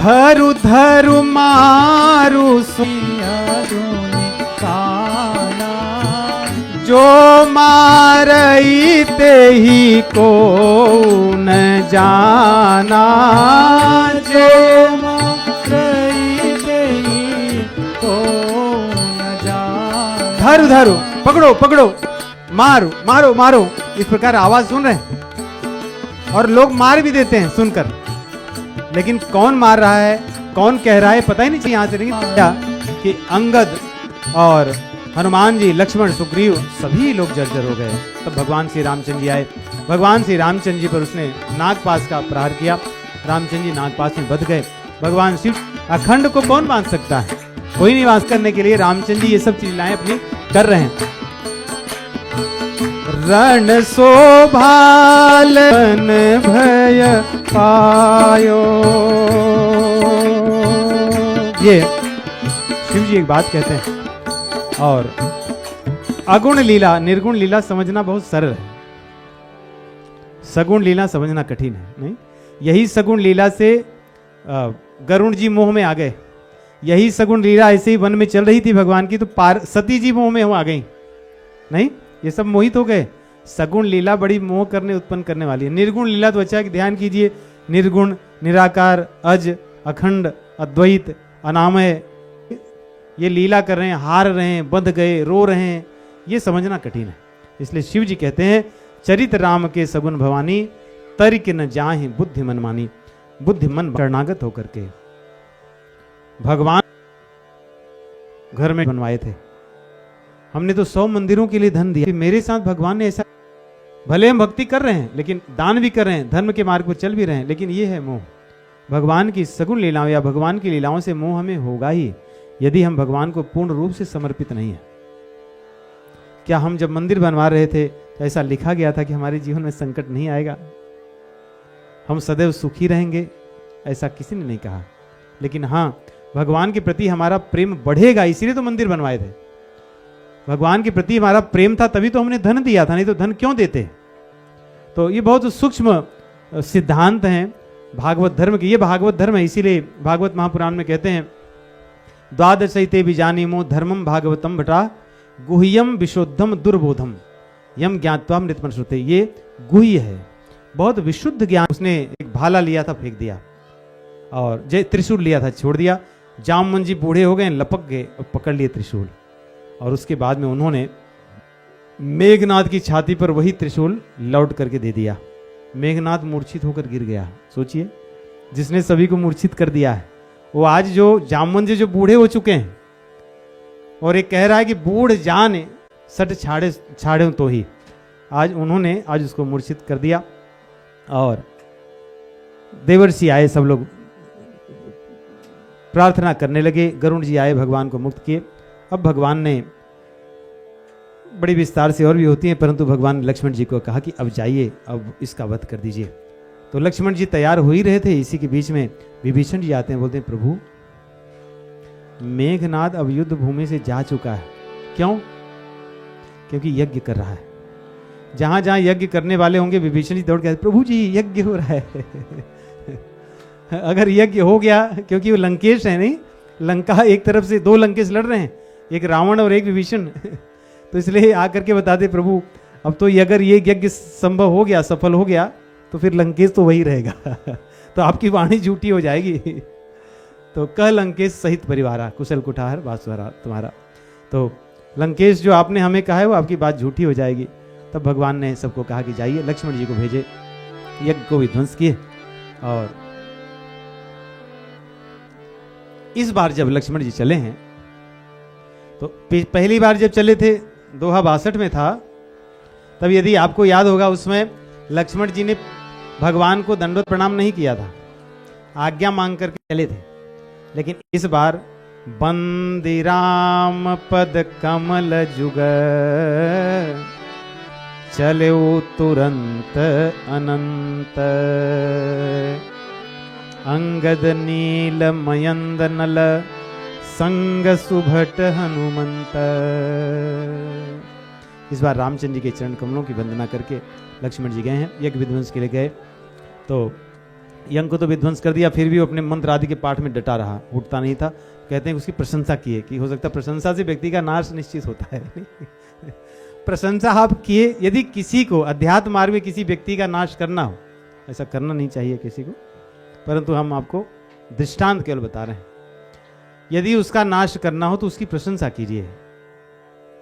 धरु धरु मारु सुनी काना, जो मारई ते ही को न जाना, जो मारई ते ही को न जाना। धरु धरु, पकड़ो पकड़ो, मारो मारो मारो, इस प्रकार आवाज सुन रहे हैं और लोग मार भी देते हैं सुनकर, लेकिन कौन मार रहा है, कौन कह रहा है पता ही नहीं चाहिए। यहां से नहीं कि अंगद और हनुमान जी, लक्ष्मण, सुग्रीव सभी लोग जर्जर हो गए। तब भगवान श्री रामचंद्र जी आए। भगवान श्री रामचंद्र जी पर उसने नागपाश का प्रहार किया। रामचंद्र जी नागपाश में बंध गए। भगवान शिव, अखंड को कौन बांध सकता है, कोई नहीं वास करने के लिए रामचंद्र जी ये सब चीज लाए अपनी कर रहे हैं। रण शोभालन भय पायो, ये शिव जी एक बात कहते हैं। और अगुण लीला निर्गुण लीला समझना बहुत सरल है, सगुण लीला समझना कठिन है। नहीं, यही सगुण लीला से गरुण जी मोह में आ गए। यही सगुण लीला ऐसे ही वन में चल रही थी भगवान की, तो सती जी मोह में आ गई। नहीं, ये सब मोहित हो गए। सगुण लीला बड़ी मोह करने उत्पन्न करने वाली है। निर्गुण लीला तो अच्छा है कि ध्यान कीजिए, निर्गुण, निराकार, अज, अखंड, अद्वैत, अनामय, ये लीला कर रहे हैं, हार रहे हैं, बंध गए, रो रहे हैं, ये समझना कठिन है। इसलिए शिव जी कहते हैं, चरित राम के सगुन भवानी, तरिक न जाहि बुद्धि मन मानी। बुद्धि मन शरणागत होकर के भगवान घर में बनवाए थे। हमने तो 100 मंदिरों के लिए धन दिया, मेरे साथ भगवान ने ऐसा, भले हम भक्ति कर रहे हैं लेकिन दान भी कर रहे हैं, धर्म के मार्ग पर चल भी रहे हैं, लेकिन ये है मोह। भगवान की सगुण लीलाओं या भगवान की लीलाओं से मोह हमें होगा ही, यदि हम भगवान को पूर्ण रूप से समर्पित नहीं है। क्या हम जब मंदिर बनवा रहे थे तो ऐसा लिखा गया था कि हमारे जीवन में संकट नहीं आएगा, हम सदैव सुखी रहेंगे? ऐसा किसी ने नहीं कहा। लेकिन हाँ, भगवान के प्रति हमारा प्रेम बढ़ेगा, इसीलिए तो मंदिर बनवाए थे। भगवान के प्रति हमारा प्रेम था तभी तो हमने धन दिया था, नहीं तो धन क्यों देते। तो ये बहुत सूक्ष्म सिद्धांत हैं भागवत धर्म के। ये भागवत धर्म है, इसीलिए भागवत महापुराण में कहते हैं, द्वादशैते बीजानीमो धर्मम भागवतम भटा, गुह्यम विशुद्धम दुर्बोधम यम ज्ञात्वा मृतमन श्रुते। ये गुह्य है, बहुत विशुद्ध ज्ञान। उसने एक भाला लिया था, फेंक दिया, और जय त्रिशूल लिया था, छोड़ दिया। जामवन जी बूढ़े हो गए, लपक गए और पकड़ लिए त्रिशूल, और उसके बाद में उन्होंने मेघनाद की छाती पर वही त्रिशूल लौट करके दे दिया। मेघनाद मूर्छित होकर गिर गया। सोचिए, जिसने सभी को मूर्छित कर दिया है, वो आज जो जामवन जी जो बूढ़े हो चुके हैं, और एक कह रहा है कि बूढ़ जान सट छाड़े छाड़े तो ही, आज उन्होंने आज उसको मूर्छित कर दिया। और देवर्षि आए, सब लोग प्रार्थना करने लगे। गरुण जी आए, भगवान को मुक्त किए। अब भगवान ने, बड़ी विस्तार से और भी होती हैं, परंतु भगवान ने लक्ष्मण जी को कहा कि अब जाइए, अब इसका वध कर दीजिए। तो लक्ष्मण जी तैयार हो ही रहे थे, इसी के बीच में विभीषण जी आते हैं, बोलते हैं, प्रभु मेघनाद अब युद्ध भूमि से जा चुका है। क्यों? क्योंकि यज्ञ कर रहा है। जहां जहां यज्ञ करने वाले होंगे, विभीषण जी दौड़ के, प्रभु जी यज्ञ हो रहा है। अगर यज्ञ हो गया, क्योंकि वो लंकेश है, नहीं, लंका एक तरफ से 2 लंकेश लड़ रहे हैं, एक रावण और एक विभीषण। तो इसलिए आकर के बताते, प्रभु अब तो अगर ये यज्ञ संभव हो गया, सफल हो गया, तो फिर लंकेश तो वही रहेगा। तो आपकी वाणी झूठी हो जाएगी। तो कह लंकेश सहित परिवारा, कुशल कुठार बासुरा तुम्हारा। तो लंकेश जो आपने हमें कहा है, वो आपकी बात झूठी हो जाएगी। तब भगवान ने सबको कहा कि जाइए, लक्ष्मण जी को भेजे, यज्ञ को विध्वंस किए। और इस बार जब लक्ष्मण जी चले हैं, तो पहली बार जब चले थे दोहा 62 में था, तब यदि आपको याद होगा, उसमें लक्ष्मण जी ने भगवान को दंडवत प्रणाम नहीं किया था, आज्ञा मांग करके चले थे। लेकिन इस बार बंदी राम पद कमल जुग, चले तुरंत अनंत, अंगद नील मयंद नल, संग सुभट हनुमंत। इस बार रामचंद्र जी के चरण कमलों की वंदना करके लक्ष्मण जी गए हैं, यज्ञ विध्वंस के लिए गए। तो यज्ञ को तो विध्वंस कर दिया, फिर भी वो अपने मंत्र आदि के पाठ में डटा रहा, उठता नहीं था। कहते हैं उसकी प्रशंसा किए कि हो सकता है प्रशंसा से व्यक्ति का नाश निश्चित होता है। प्रशंसा आप किए, यदि किसी को अध्यात्म मार्ग में किसी व्यक्ति का नाश करना हो, ऐसा करना नहीं चाहिए किसी को, परंतु हम आपको दृष्टांत केवल बता रहे हैं। यदि उसका नाश करना हो तो उसकी प्रशंसा कीजिए,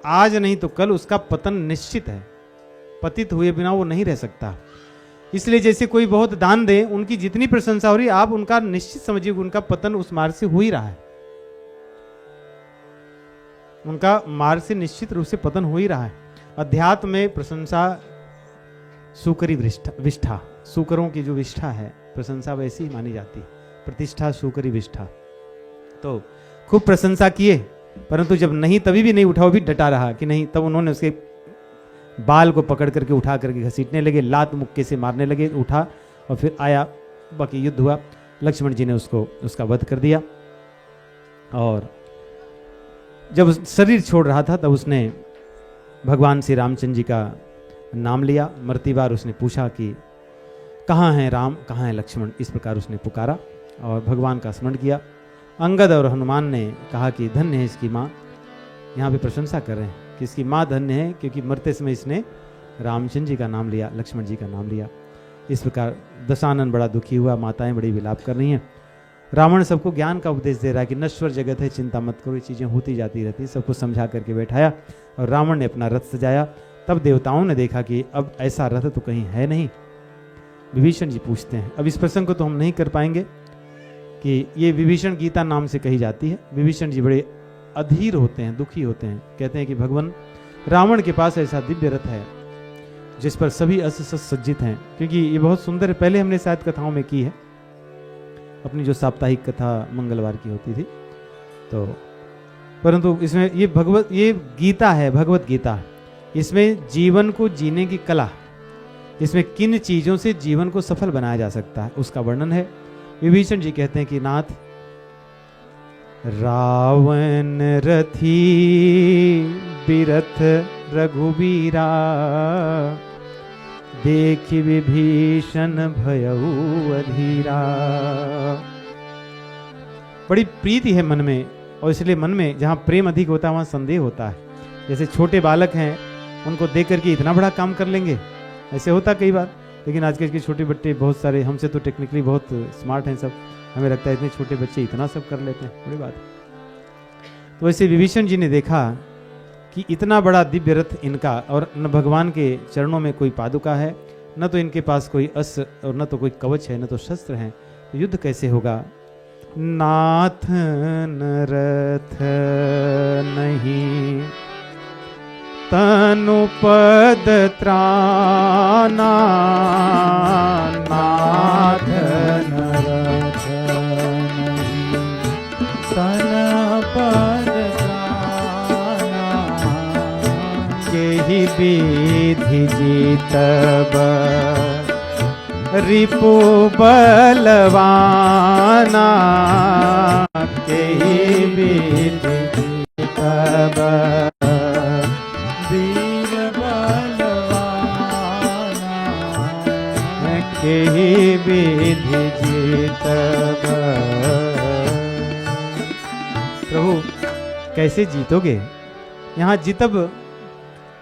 आज नहीं तो कल उसका पतन निश्चित है, पतित हुए बिना वो नहीं रह सकता। इसलिए जैसे कोई बहुत दान दे, उनकी जितनी प्रशंसा हो रही, आप उनका निश्चित समझिए उनका पतन उस मार्ग से हो ही रहा है, उनका मार्ग से निश्चित रूप से पतन हो ही रहा है। अध्यात्म में प्रशंसा सुकरी विष्ठा, सुकरों की जो विष्ठा है प्रशंसा वैसी ही मानी जाती है, प्रतिष्ठा सुकरी विष्ठा। तो खूब प्रशंसा किए, परंतु जब नहीं तभी भी नहीं उठा, वो भी डटा रहा कि नहीं। तब उन्होंने उसके बाल को पकड़ करके उठा करके घसीटने लगे, लात मुक्के से मारने लगे, उठा और फिर आया, बाकी युद्ध हुआ। लक्ष्मण जी ने उसका वध कर दिया। और जब शरीर छोड़ रहा था तब उसने भगवान श्री रामचंद्र जी का नाम लिया। मरती बार उसने पूछा कि कहाँ हैं राम, कहाँ है लक्ष्मण, इस प्रकार उसने पुकारा और भगवान का स्मरण किया। अंगद और हनुमान ने कहा कि धन्य है इसकी माँ, यहाँ पे प्रशंसा कर रहे हैं कि इसकी माँ धन्य है क्योंकि मरते समय इसने रामचंद्र जी का नाम लिया, लक्ष्मण जी का नाम लिया। इस प्रकार दशानन बड़ा दुखी हुआ, माताएं बड़ी विलाप कर रही हैं। रावण सबको ज्ञान का उपदेश दे रहा है कि नश्वर जगत है, चिंता मत करो, ये चीज़ें होती जाती रहती, सबको समझा करके बैठाया। और रावण ने अपना रथ सजाया। तब देवताओं ने देखा कि अब ऐसा रथ तो कहीं है नहीं। विभीषण जी पूछते हैं, अब इस प्रसंग को तो हम नहीं कर पाएंगे कि ये विभीषण गीता नाम से कही जाती है। विभीषण जी बड़े अधीर होते हैं, दुखी होते हैं, कहते हैं कि भगवान रावण के पास ऐसा दिव्य रथ है जिस पर सभी अस्त्र सज्जित हैं। क्योंकि ये बहुत सुंदर है, पहले हमने शायद कथाओं में की है, अपनी जो साप्ताहिक कथा मंगलवार की होती थी। तो परंतु इसमें ये गीता है, भगवत गीता, इसमें जीवन को जीने की कला, इसमें किन चीजों से जीवन को सफल बनाया जा सकता है उसका वर्णन है। विभीषण जी कहते हैं कि नाथ, रावण रथी बिरथ रघुबीरा, देखि विभीषण भयउ अधीरा। बड़ी प्रीति है मन में, और इसलिए मन में जहाँ प्रेम अधिक होता है वहाँ संदेह होता है। जैसे छोटे बालक हैं, उनको देख करके इतना बड़ा काम कर लेंगे, ऐसे होता कई बार। लेकिन आजकल के छोटे बच्चे बहुत सारे, हमसे तो टेक्निकली बहुत स्मार्ट हैं सब, हमें लगता है इतने छोटे बच्चे इतना सब कर लेते हैं, बड़ी बात। तो वैसे विभीषण जी ने देखा कि इतना बड़ा दिव्य रथ इनका, और न भगवान के चरणों में कोई पादुका है, न तो इनके पास कोई अस्त्र, और न तो कोई कवच है, न तो शस्त्र है, तो युद्ध कैसे होगा। नाथ न रथ नहीं तनु पद त्राना, नाथ न रथ नहीं तनु पद त्राना, यही विधि जीतब रिपु बलवाना, यही विधि जीतब वीर बलवाना, यही विधि जीतब। प्रभु कैसे जीतोगे। यहाँ जितब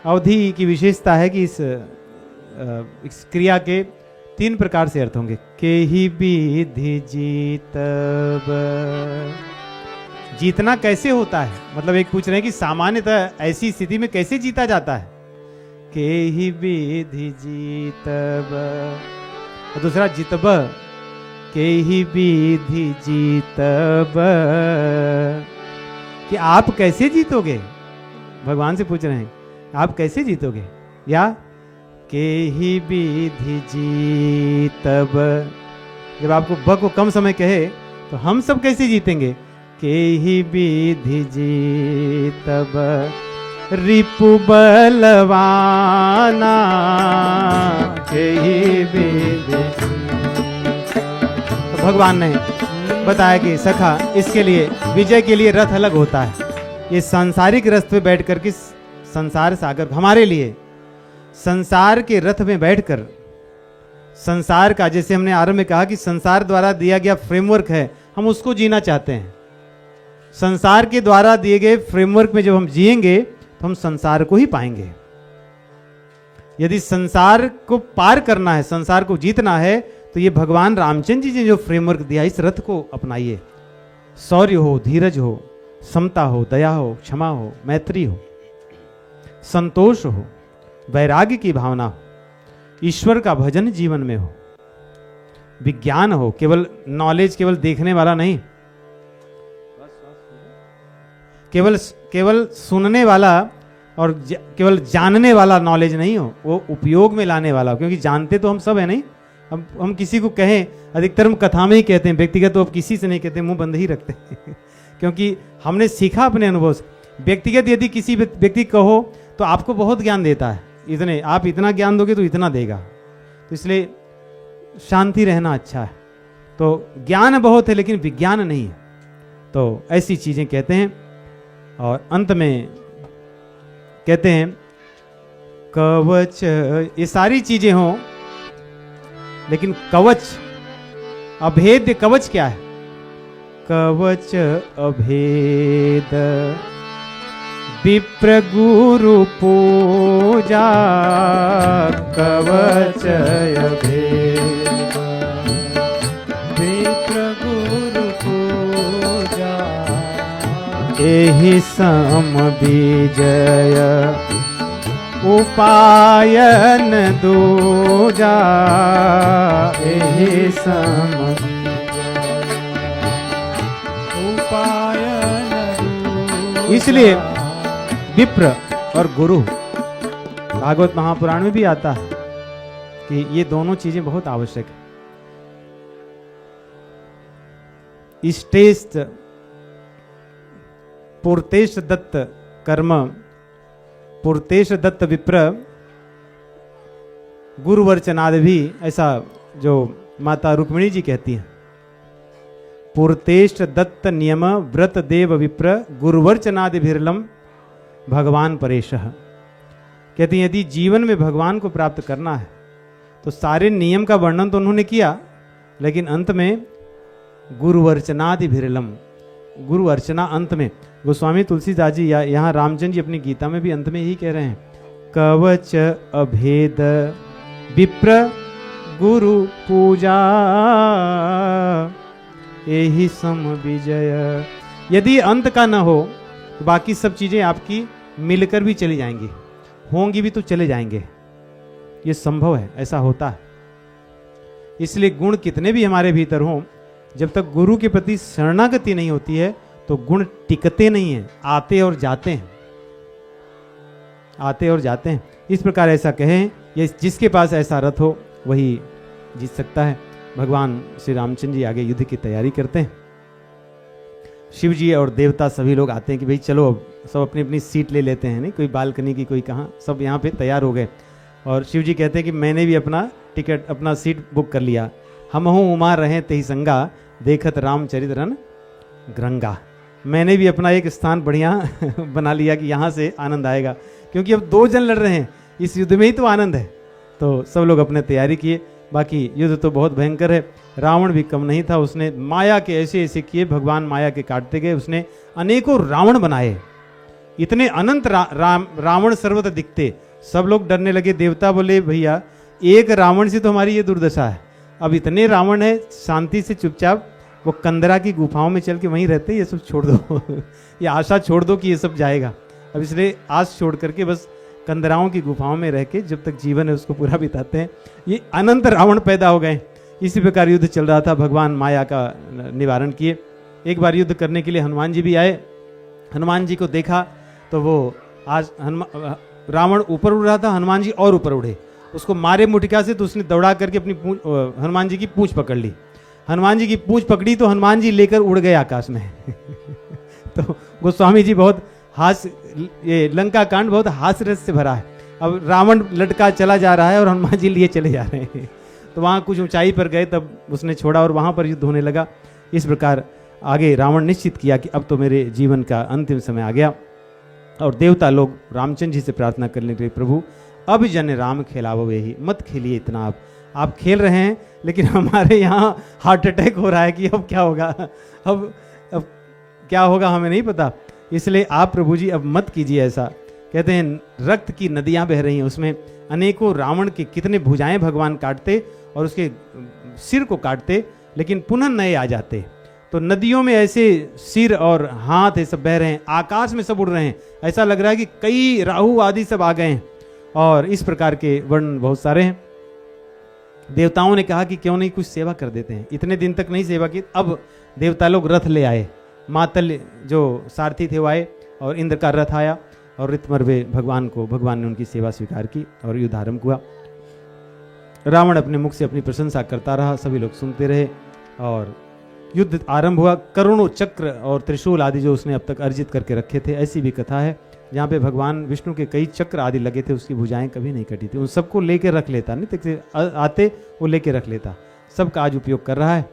अवधि की विशेषता है कि इस क्रिया के 3 प्रकार से अर्थ होंगे। के ही विधि जीतब, जीतना कैसे होता है, मतलब एक पूछ रहे हैं कि सामान्यतः ऐसी स्थिति में कैसे जीता जाता है। के ही विधि जीतब, और दूसरा जितब, के ही विधि जीतब, कि आप कैसे जीतोगे। भगवान से पूछ रहे हैं आप कैसे जीतोगे, या के ही विधि जीतब। जब आपको ब को कम समय कहे तो हम सब कैसे जीतेंगे। के ही विधि जीतब रिपु बलवाना, के ही विधि। तो भगवान ने बताया कि सखा, इसके लिए विजय के लिए रथ अलग होता है। ये सांसारिक रथ पे बैठ कर के संसार सागर, हमारे लिए संसार के रथ में बैठकर संसार का, जैसे हमने आरंभ में कहा कि संसार द्वारा दिया गया फ्रेमवर्क है, हम उसको जीना चाहते हैं। संसार के द्वारा दिए गए फ्रेमवर्क में जब हम जिएंगे तो हम संसार को ही पाएंगे। यदि संसार को पार करना है, संसार को जीतना है, तो ये भगवान रामचंद्र जी ने जो फ्रेमवर्क दिया, इस रथ को अपनाइए। शौर्य हो, धीरज हो, समता हो, दया हो, क्षमा हो, मैत्री हो, संतोष हो, वैराग्य की भावना हो, ईश्वर का भजन जीवन में हो, विज्ञान हो, केवल नॉलेज केवल देखने वाला नहीं, केवल सुनने वाला और केवल जानने वाला नॉलेज नहीं हो, वो उपयोग में लाने वाला हो। क्योंकि जानते तो हम सब है नहीं, हम किसी को कहें, अधिकतर हम कथा में ही कहते हैं, व्यक्तिगत तो अब किसी से नहीं कहते, मुंह बंद ही रखते हैं क्योंकि हमने सीखा अपने अनुभव से। व्यक्तिगत यदि किसी व्यक्ति कहो तो आपको बहुत ज्ञान देता है, इतने आप इतना ज्ञान दोगे तो इतना देगा, तो इसलिए शांति रहना अच्छा है। तो ज्ञान बहुत है लेकिन विज्ञान नहीं है, तो ऐसी चीजें कहते हैं। और अंत में कहते हैं कवच, ये सारी चीजें हों लेकिन कवच, अभेद्य कवच क्या है? कवच अभेद विप्र गुरु पूजा, कवच अभेद विप्र गुरु पूजा, एहि सम विजय उपायन दूजा, एहि सम उपायन दूजा। इसलिए विप्र और गुरु, भागवत महापुराण में भी आता है कि ये दोनों चीजें बहुत आवश्यक है। इष्टेस्त पूर्तेश दत्त कर्म, पूर्तेश दत्त विप्र गुरुवर्चनाद भी, ऐसा जो माता रुक्मिणी जी कहती हैं। पूर्तेश दत्त नियम व्रत देव विप्र गुरुवर्चनादि भिरलम भगवान परेशः। कहती हैं यदि जीवन में भगवान को प्राप्त करना है तो सारे नियम का वर्णन तो उन्होंने किया, लेकिन अंत में गुरुवर्चनादि भिरलम, गुरु अर्चना अंत में। गोस्वामी तुलसीदास जी या यहाँ रामचंद्र जी अपनी गीता में भी अंत में यही कह रहे हैं, कवच अभेद विप्र गुरु पूजा, एहि सम विजय। यदि अंत का न हो तो बाकी सब चीजें आपकी मिलकर भी चली जाएंगी, होंगी भी तो चले जाएंगे, ये संभव है, ऐसा होता है। इसलिए गुण कितने भी हमारे भीतर हों, जब तक गुरु के प्रति शरणागति नहीं होती है तो गुण टिकते नहीं हैं, आते और जाते हैं, आते और जाते हैं। इस प्रकार ऐसा कहें, ये जिसके पास ऐसा रथ हो वही जीत सकता है। भगवान श्री रामचंद्र जी आगे युद्ध की तैयारी करते हैं। शिव जी और देवता सभी लोग आते हैं कि भाई चलो अब सब अपनी अपनी सीट ले लेते हैं, नहीं कोई बालकनी की कोई कहाँ, सब यहाँ पे तैयार हो गए। और शिव जी कहते हैं कि मैंने भी अपना टिकट, अपना सीट बुक कर लिया। हम हूँ उमा रहे तेहि संगा, देखत रामचरित रन ग्रंगा। मैंने भी अपना एक स्थान बढ़िया बना लिया कि यहाँ से आनंद आएगा, क्योंकि अब दो जन लड़ रहे हैं, इस युद्ध में ही तो आनंद है। तो सब लोग अपने तैयारी किए। बाकी युद्ध तो बहुत भयंकर है। रावण भी कम नहीं था, उसने माया के ऐसे ऐसे किए, भगवान माया के काटते गए। उसने अनेकों रावण बनाए, इतने अनंत रावण सर्वत्र दिखते। सब लोग डरने लगे। देवता बोले भैया एक रावण से तो हमारी ये दुर्दशा है, अब इतने रावण है, शांति से चुपचाप वो कंदरा की गुफाओं में चल के वहीं रहते, ये सब छोड़ दो ये आशा छोड़ दो कि ये सब जाएगा। अब इसलिए आस छोड़ करके बस कंदराओं की गुफाओं में रह के जब तक जीवन है उसको पूरा बिताते हैं। ये अनंत रावण पैदा हो गए। इसी प्रकार युद्ध चल रहा था, भगवान माया का निवारण किए। एक बार युद्ध करने के लिए हनुमान जी भी आए। हनुमान जी को देखा तो वो आज रावण ऊपर उड़ रहा था, हनुमान जी और ऊपर उड़े, उसको मारे मुटिका से, तो उसने दौड़ा करके अपनी हनुमान जी की पूंछ पकड़ ली। हनुमान जी की पूंछ पकड़ी तो हनुमान जी लेकर उड़ गए आकाश में तो गोस्वामी जी बहुत हास्य, ये लंका कांड बहुत हास्य रस से भरा है। अब रावण लटका चला जा रहा है और हनुमान जी लिए चले जा रहे हैं। तो वहाँ कुछ ऊंचाई पर गए, तब उसने छोड़ा और वहाँ पर युद्ध होने लगा। इस प्रकार आगे रावण निश्चित किया कि अब तो मेरे जीवन का अंतिम समय आ गया। और देवता लोग रामचंद्र जी से प्रार्थना करने के लिए, प्रभु अब जन राम खिलावो यही, मत खेलिए इतना, आप खेल रहे हैं, लेकिन हमारे यहाँ हार्ट अटैक हो रहा है कि अब क्या होगा, अब क्या होगा हमें नहीं पता। इसलिए आप प्रभु जी अब मत कीजिए ऐसा। कहते हैं रक्त की नदियां बह रही हैं, उसमें अनेकों रावण के कितने भुजाएं भगवान काटते और उसके सिर को काटते, लेकिन पुनः नए आ जाते। तो नदियों में ऐसे सिर और हाथ ये सब बह रहे हैं, आकाश में सब उड़ रहे हैं, ऐसा लग रहा है कि कई राहु आदि सब आ गए हैं। और इस प्रकार के वर्णन बहुत सारे हैं। देवताओं ने कहा कि क्यों नहीं कुछ सेवा कर देते हैं, इतने दिन तक नहीं सेवा की। अब देवता लोग रथ ले आए, मातल जो सारथी थे वो आए और इंद्र का रथ आया और ऋतमर्वे भगवान ने उनकी सेवा स्वीकार की और युद्ध आरंभ हुआ। रावण अपने मुख से अपनी प्रशंसा करता रहा, सभी लोग सुनते रहे और युद्ध आरंभ हुआ। करोड़ों चक्र और त्रिशूल आदि जो उसने अब तक अर्जित करके रखे थे, ऐसी भी कथा है जहाँ पे भगवान विष्णु के कई चक्र आदि लगे थे, उसकी भुजाएं कभी नहीं कटी थी। उन सबको लेके रख लेता, नहीं आते वो लेके रख लेता, सबका आज उपयोग कर रहा है,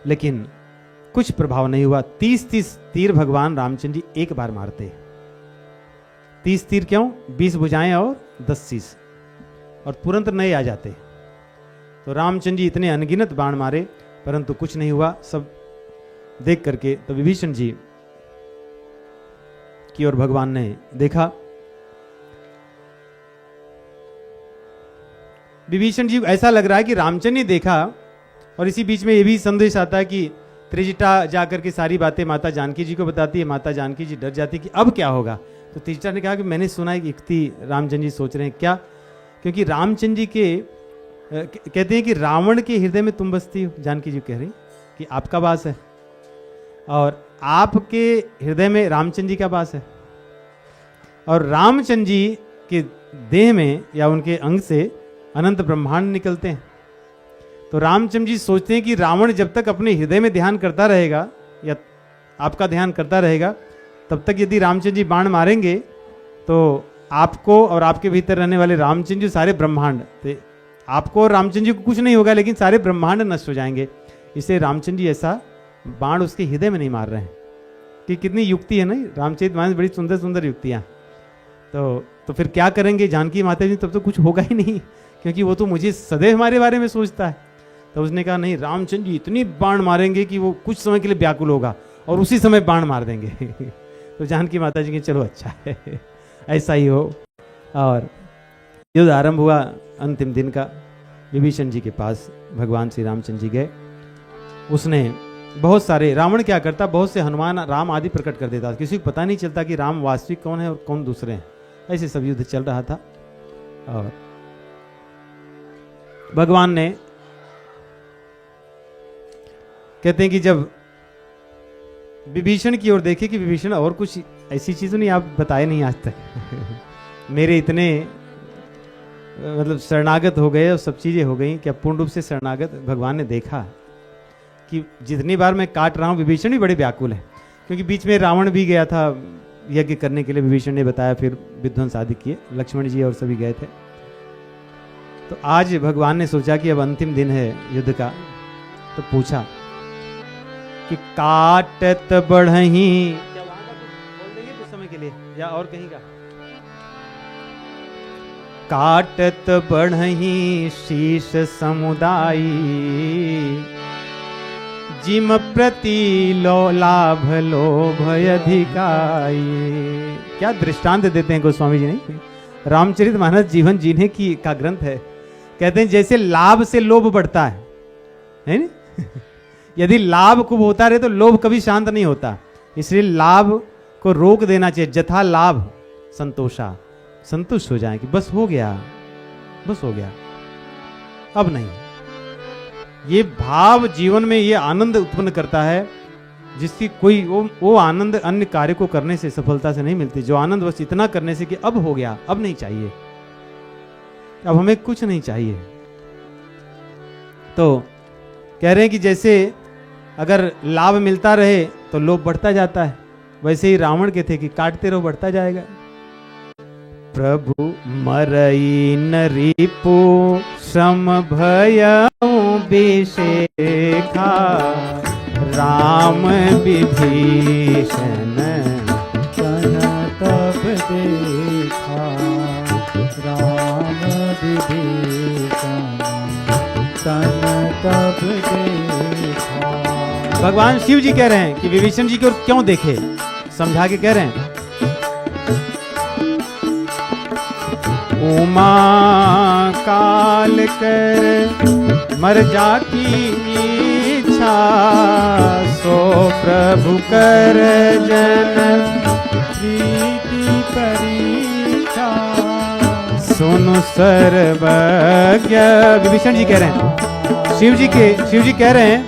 लेकिन कुछ प्रभाव नहीं हुआ। 30-30 तीर भगवान रामचंद्र जी एक बार मारते। 30 तीर क्यों? 20 भुजाएं और 10 शीश, और तुरंत नए आ जाते। तो रामचंद्र जी इतने अनगिनत बाण मारे, परंतु कुछ नहीं हुआ। सब देख करके तो विभीषण जी की ओर भगवान ने देखा। विभीषण जी ऐसा लग रहा है कि रामचंद्र ने देखा, और इसी बीच में ये भी संदेश आता है कि त्रिजटा जाकर के सारी बातें माता जानकी जी को बताती है। माता जानकी जी डर जाती कि अब क्या होगा। तो त्रिजटा ने कहा कि मैंने सुना है कि युक्ति रामचंद्र जी सोच रहे हैं क्या, क्योंकि रामचंद्र जी के कहते हैं कि रावण के हृदय में तुम बसती हो। जानकी जी कह रही कि आपका वास है, और आपके हृदय में रामचंद्र जी का वास है, और रामचंद्र जी के देह में या उनके अंग से अनंत ब्रह्मांड निकलते हैं। तो रामचंद्र जी सोचते हैं कि रावण जब तक अपने हृदय में ध्यान करता रहेगा या आपका ध्यान करता रहेगा, तब तक यदि रामचंद्र जी बाण मारेंगे तो आपको और आपके भीतर रहने वाले रामचंद्र जी सारे ब्रह्मांड, तो आपको और रामचंद्र जी को कुछ नहीं होगा, लेकिन सारे ब्रह्मांड नष्ट हो जाएंगे। इसलिए रामचंद्र जी ऐसा बाण उसके हृदय में नहीं मार रहे हैं। कि कितनी युक्ति है ना, रामचरितमानस बड़ी सुंदर सुंदर युक्तियाँ। तो फिर क्या करेंगे जानकी माता जी? तब तो कुछ होगा ही नहीं, क्योंकि वो तो मुझे सदैव हमारे बारे में सोचता है। तो उसने कहा नहीं, रामचंद्र जी इतनी बाण मारेंगे कि वो कुछ समय के लिए व्याकुल होगा और उसी समय बाण मार देंगे। तो जानकी माता जी के चलो अच्छा है, ऐसा ही हो। और युद्ध आरंभ हुआ। अंतिम दिन का विभीषण जी के पास भगवान श्री रामचंद्र जी गए। उसने बहुत सारे, रावण क्या करता, बहुत से हनुमान राम आदि प्रकट कर देता, किसी को पता नहीं चलता कि राम वास्तविक कौन है और कौन दूसरे हैं। ऐसे सब युद्ध चल रहा था। और भगवान ने, कहते हैं कि जब विभीषण की ओर देखे कि विभीषण और कुछ ऐसी चीज़ नहीं आप बताए नहीं आज तक। मेरे इतने मतलब शरणागत हो गए और सब चीज़ें हो गई, क्या पूर्ण रूप से शरणागत। भगवान ने देखा कि जितनी बार मैं काट रहा हूँ, विभीषण भी बड़े व्याकुल है, क्योंकि बीच में रावण भी गया था यज्ञ करने के लिए, विभीषण ने बताया, फिर विध्वंस आदि किए, लक्ष्मण जी और सभी गए थे। तो आज भगवान ने सोचा कि अब अंतिम दिन है युद्ध का, तो पूछा कि काटत बढ़ही, क्या वहां का कुछ बोल देंगे कुछ समय के लिए या और कहीं का? काटत बढ़ही शीश समुदायी, जिम प्रति लाभ लोभ अधिकाई। क्या दृष्टांत देते हैं गोस्वामी जी। नहीं, रामचरितमानस जीवन जीने की का ग्रंथ है। कहते हैं जैसे लाभ से लोभ बढ़ता है ना? यदि लाभ खूब होता रहे तो लोभ कभी शांत नहीं होता। इसलिए लाभ को रोक देना चाहिए। जथा लाभ संतोषा, संतुष्ट हो जाए कि बस हो गया, बस हो गया, अब नहीं। ये भाव जीवन में ये आनंद उत्पन्न करता है जिसकी कोई वो आनंद अन्य कार्य को करने से, सफलता से नहीं मिलती। जो आनंद बस इतना करने से कि अब हो गया, अब नहीं चाहिए, अब हमें कुछ नहीं चाहिए। तो कह रहे हैं कि जैसे अगर लाभ मिलता रहे तो लोभ बढ़ता जाता है, वैसे ही रावण के थे कि काटते रहो बढ़ता जाएगा। प्रभु मरई नरिपु श्रम भयउ विशेखा, राम विभीषण तब देखा, राम विभीषण तन तब देखा। भगवान शिव जी कह रहे हैं कि विभीषण जी की ओर क्यों देखे, समझा के कह रहे हैं, उमा काल कर मर जाकी इच्छा, सो प्रभु कर जन प्रीति परीक्षा। सुनु सर्वज्ञ। विभीषण जी कह रहे हैं, शिव जी कह रहे हैं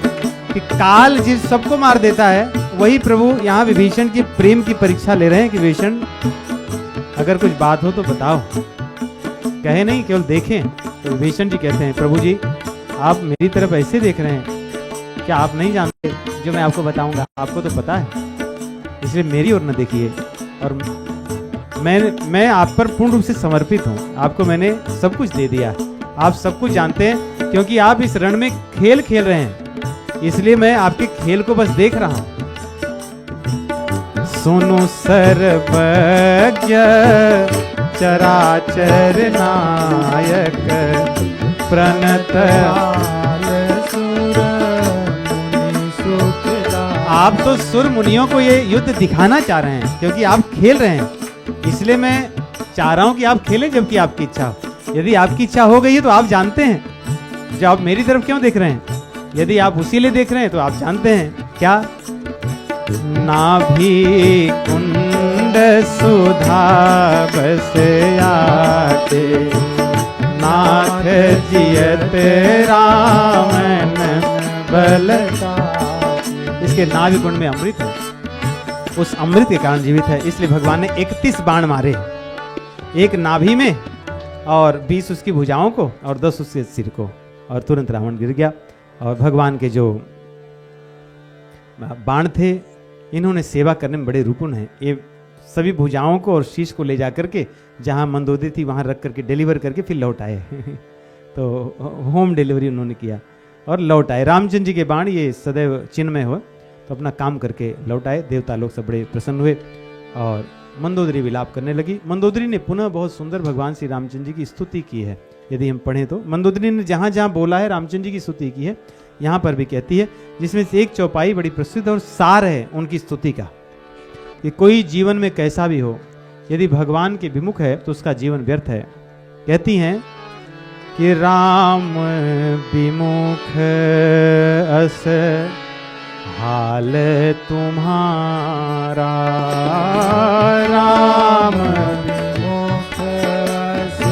कि काल जिस सबको मार देता है, वही प्रभु यहाँ विभीषण की प्रेम की परीक्षा ले रहे हैं कि विभीषण अगर कुछ बात हो तो बताओ, कहे नहीं केवल देखें। तो विभीषण जी कहते हैं, प्रभु जी आप मेरी तरफ ऐसे देख रहे हैं, क्या आप नहीं जानते जो मैं आपको बताऊंगा, आपको तो पता है, इसलिए मेरी ओर न देखिए। और मैं आप पर पूर्ण रूप से समर्पित हूँ, आपको मैंने सब कुछ दे दिया, आप सब कुछ जानते हैं, क्योंकि आप इस रण में खेल खेल रहे हैं, इसलिए मैं आपके खेल को बस देख रहा हूं। सुनो सर्वज्ञ चराचर नायक, प्रणत आप तो सुर मुनियों को ये युद्ध दिखाना चाह रहे हैं, क्योंकि आप खेल रहे हैं, इसलिए मैं चाह रहा हूं कि आप खेलें जबकि आपकी इच्छा हो। यदि आपकी इच्छा हो गई है तो आप जानते हैं, जो आप मेरी तरफ क्यों देख रहे हैं, यदि आप उसी लिए देख रहे हैं तो आप जानते हैं क्या, नाभि कुंड सुधा बस आके, नाथ जियत रामन बलता। इसके नाभि कुंड में अमृत है, उस अमृत के कारण जीवित है, इसलिए भगवान ने 31 बाण मारे, एक नाभि में और 20 उसकी भुजाओं को और 10 उसके सिर को, और तुरंत रावण गिर गया। और भगवान के जो बाण थे, इन्होंने सेवा करने में बड़े रूपन हैं। ये सभी भुजाओं को और शीश को ले जा करके जहाँ मंदोदरी थी वहाँ रख करके डिलीवर करके फिर लौट आए तो होम डिलीवरी उन्होंने किया और लौट आए। रामचंद्र जी के बाण ये सदैव चिन्हमय हो, तो अपना काम करके लौट आए। देवता लोग सब बड़े प्रसन्न हुए और मंदोदरी विलाप करने लगी। मंदोदरी ने पुनः बहुत सुंदर भगवान श्री रामचंद्र जी की स्तुति की है। यदि हम पढ़ें तो मंदोदरी ने जहाँ जहाँ बोला है रामचंद्र जी की स्तुति की है, यहाँ पर भी कहती है, जिसमें से एक चौपाई बड़ी प्रसिद्ध और सार है उनकी स्तुति का, कि कोई जीवन में कैसा भी हो, यदि भगवान के विमुख है तो उसका जीवन व्यर्थ है। कहती हैं कि राम विमुख अस हाल तुम्हारा, राम विमुख अस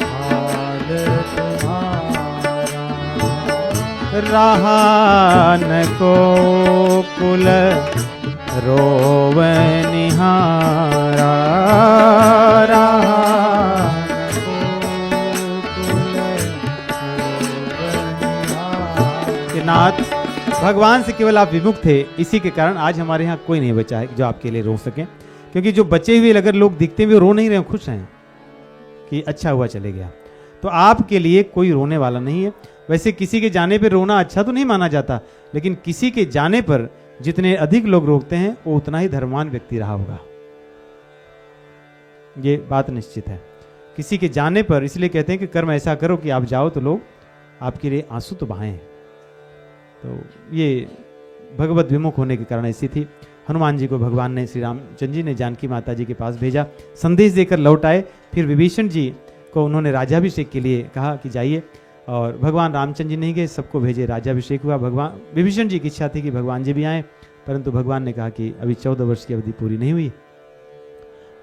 हाल तुम्हारा, रहा न को कुल रोवन निहारा, रहा न को कुल रोवन निहारा। कि नाथ भगवान से केवल आप विमुख थे, इसी के कारण आज हमारे यहाँ कोई नहीं बचा है जो आपके लिए रो सके। क्योंकि जो बचे हुए अगर लोग दिखते हैं वो रो नहीं रहे, खुश हैं कि अच्छा हुआ चले गया, तो आपके लिए कोई रोने वाला नहीं है। वैसे किसी के जाने पर रोना अच्छा तो नहीं माना जाता, लेकिन किसी के जाने पर जितने अधिक लोग रोकते हैं वो उतना ही धर्मवान व्यक्ति रहा होगा, ये बात निश्चित है। किसी के जाने पर इसलिए कहते हैं कि कर्म ऐसा करो कि आप जाओ तो लोग आपके लिए आंसू तो बहाएं। तो ये भगवत विमुख होने के कारण ऐसी थी। हनुमान जी को भगवान ने, श्री रामचंद्र जी ने जानकी माता जी के पास भेजा, संदेश देकर लौट आए। फिर विभीषण जी को उन्होंने राजाभिषेक के लिए कहा कि जाइए, और भगवान रामचंद्र जी नहीं गए, सबको भेजे, राजाभिषेक हुआ। भगवान विभीषण जी की इच्छा थी कि भगवान जी भी आए, परंतु भगवान ने कहा कि अभी 14 वर्ष की अवधि पूरी नहीं हुई।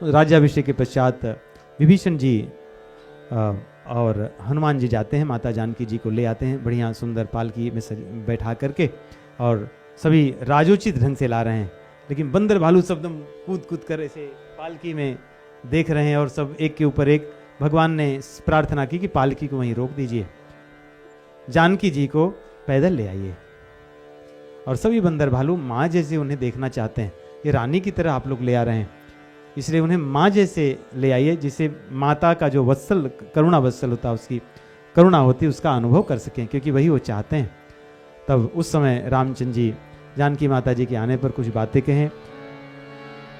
राज्याभिषेक के पश्चात विभीषण जी और हनुमान जी जाते हैं, माता जानकी जी को ले आते हैं बढ़िया सुंदर पालकी में बैठा करके, और सभी राजोचित ढंग से ला रहे हैं। लेकिन बंदर भालू सब एकदम कूद कूद कर ऐसे पालकी में देख रहे हैं, और सब एक के ऊपर एक। भगवान ने प्रार्थना की कि पालकी को वहीं रोक दीजिए, जानकी जी को पैदल ले आइए। और सभी बंदर भालू माँ जैसे उन्हें देखना चाहते हैं, ये रानी की तरह आप लोग ले आ रहे हैं, इसलिए उन्हें माँ जैसे ले आइए, जिससे माता का जो वत्सल, करुणा वत्सल होता है, उसकी करुणा होती है, उसका अनुभव कर सकें, क्योंकि वही वो चाहते हैं। तब उस समय रामचंद्र जी जानकी माता जी के आने पर कुछ बातें कहें।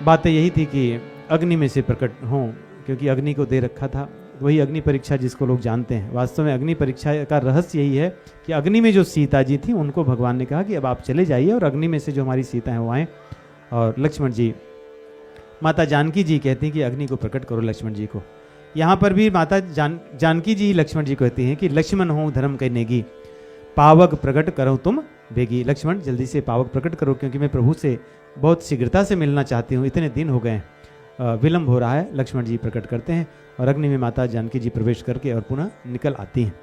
बातें यही थी कि अग्नि में से प्रकट हों, क्योंकि अग्नि को दे रखा था, वही अग्नि परीक्षा जिसको लोग जानते हैं। वास्तव में अग्नि परीक्षा का रहस्य यही है कि अग्नि में जो सीता जी थी उनको भगवान ने कहा कि अब आप चले जाइए और अग्नि में से जो हमारी सीता है वो आए। और लक्ष्मण जी, माता जानकी जी कहती हैं कि अग्नि को प्रकट करो लक्ष्मण जी को। यहाँ पर भी माता जानकी जी लक्ष्मण जी कहती हैं कि लक्ष्मण हो धर्म के नेगी, पावक प्रकट करो तुम बेगी। लक्ष्मण जल्दी से पावक प्रकट करो, क्योंकि मैं प्रभु से बहुत शीघ्रता से मिलना चाहती हूँ, इतने दिन हो गए, विलंब हो रहा है। लक्ष्मण जी प्रकट करते हैं और अग्नि में माता जानकी जी प्रवेश करके और पुनः निकल आती हैं।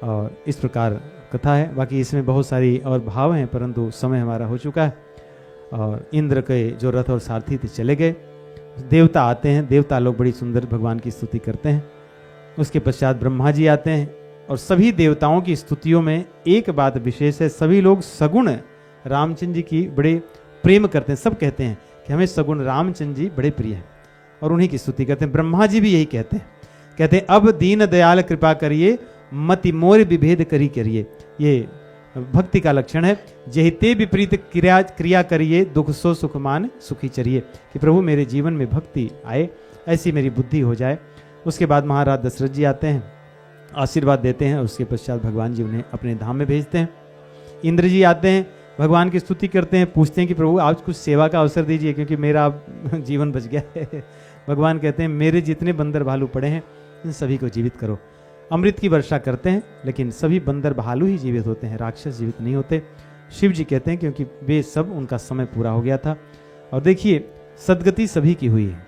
और इस प्रकार कथा है। बाकी इसमें बहुत सारी और भाव हैं, परंतु समय हमारा हो चुका है। और इंद्र के जो रथ और सारथी थे चले गए, देवता आते हैं, देवता लोग बड़ी सुंदर भगवान की स्तुति करते हैं। उसके पश्चात ब्रह्मा जी आते हैं और सभी देवताओं की स्तुतियों में एक बात विशेष है, सभी लोग सगुण रामचंद्र जी की बड़े प्रेम करते हैं। सब कहते हैं कि हमें सगुण रामचंद्र जी बड़े प्रिय हैं और उन्हीं की स्तुति करते हैं। ब्रह्मा जी भी यही कहते हैं अब दीन दयाल कृपा करिए, मति मोर विभेद करिए। ये भक्ति का लक्षण है। जहिते विपरीत क्रिया करिए, दुख सो सुखमान सुखी चरिए, कि प्रभु मेरे जीवन में भक्ति आए, ऐसी मेरी बुद्धि हो जाए। उसके बाद महाराज दशरथ जी आते हैं, आशीर्वाद देते हैं। उसके पश्चात भगवान जी उन्हें अपने धाम में भेजते हैं। इंद्र जी आते हैं, भगवान की स्तुति करते हैं, पूछते हैं कि प्रभु आज कुछ सेवा का अवसर दीजिए, क्योंकि मेरा जीवन बच गया है। भगवान कहते हैं मेरे जितने बंदर भालू पड़े हैं इन सभी को जीवित करो। अमृत की वर्षा करते हैं, लेकिन सभी बंदर भालू ही जीवित होते हैं, राक्षस जीवित नहीं होते। शिव जी कहते हैं क्योंकि वे सब, उनका समय पूरा हो गया था। और देखिए सदगति सभी की हुई है।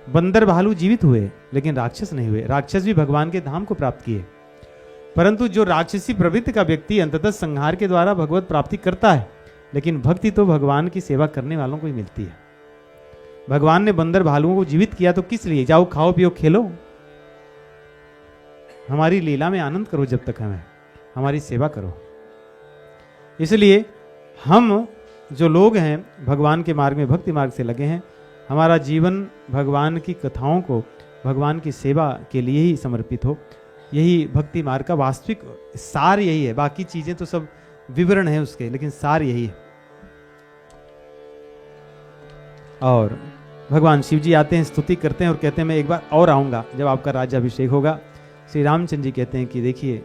बंदर भालू जीवित हुए लेकिन राक्षस नहीं हुए। राक्षस भी भगवान के धाम को प्राप्त किए, परंतु जो राक्षसी प्रवृत्ति का व्यक्ति अंततः संहार के द्वारा भगवत प्राप्ति करता है, लेकिन भक्ति तो भगवान की सेवा करने वालों को ही मिलती है। भगवान ने बंदर भालुओं को जीवित किया तो किस लिए? जाओ खाओ पियो खेलो, हमारी लीला में आनंद करो, जब तक हमें हमारी सेवा करो। इसलिए हम जो लोग हैं भगवान के मार्ग में, भक्ति मार्ग से लगे हैं, हमारा जीवन भगवान की कथाओं को, भगवान की सेवा के लिए ही समर्पित हो। यही भक्ति मार्ग का वास्तविक सार यही है। बाकी चीजें तो सब विवरण है उसके, लेकिन सार यही है। और भगवान शिव जी आते हैं, स्तुति करते हैं और कहते हैं मैं एक बार और आऊंगा जब आपका राज्याभिषेक होगा। श्री रामचंद्र जी कहते हैं कि देखिए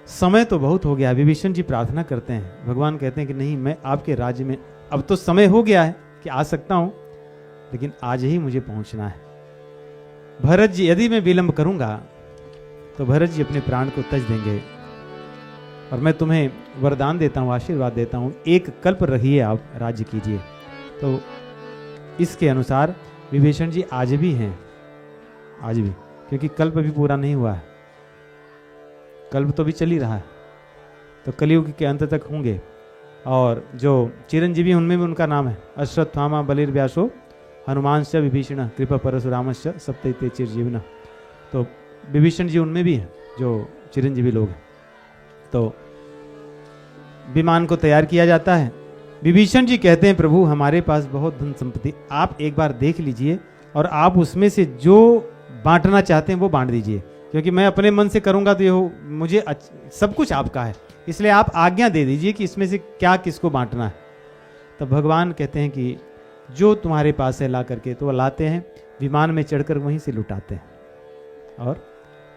समय तो बहुत हो गया। विभीषण जी प्रार्थना करते हैं, भगवान कहते हैं कि नहीं, मैं आपके राज्य में अब तो समय हो गया है कि आ सकता हूं, लेकिन आज ही मुझे पहुंचना है। भरत जी, यदि मैं विलंब करूंगा तो भरत जी अपने प्राण को तज देंगे। और मैं तुम्हें वरदान देता हूं, आशीर्वाद देता हूं, एक कल्प रहिए, आप राज्य कीजिए। तो इसके अनुसार विभीषण जी आज भी हैं, आज भी, क्योंकि कल्प भी पूरा नहीं हुआ है, कल्प तो भी चल ही रहा है, तो कलयुग के अंत तक होंगे। और जो चिरंजीवी उनमें भी उनका नाम है अश्वत्थामा बलिर्व्यासो हनुमांश्च विभीषण कृपा परशुरामश्च सप्तैते चिरजीविन। तो विभीषण जी उनमें भी हैं जो चिरंजीवी लोग हैं। तो विमान को तैयार किया जाता है। विभीषण जी कहते हैं प्रभु हमारे पास बहुत धन संपत्ति, आप एक बार देख लीजिए और आप उसमें से जो बांटना चाहते हैं वो बांट दीजिए, क्योंकि मैं अपने मन से करूंगा तो ये मुझे सब कुछ आपका है, इसलिए आप आज्ञा दे दीजिए कि इसमें से क्या किसको बांटना है। तो भगवान कहते हैं कि जो तुम्हारे पास है ला करके, तो वो लाते हैं, विमान में चढ़कर वहीं से लुटाते हैं। और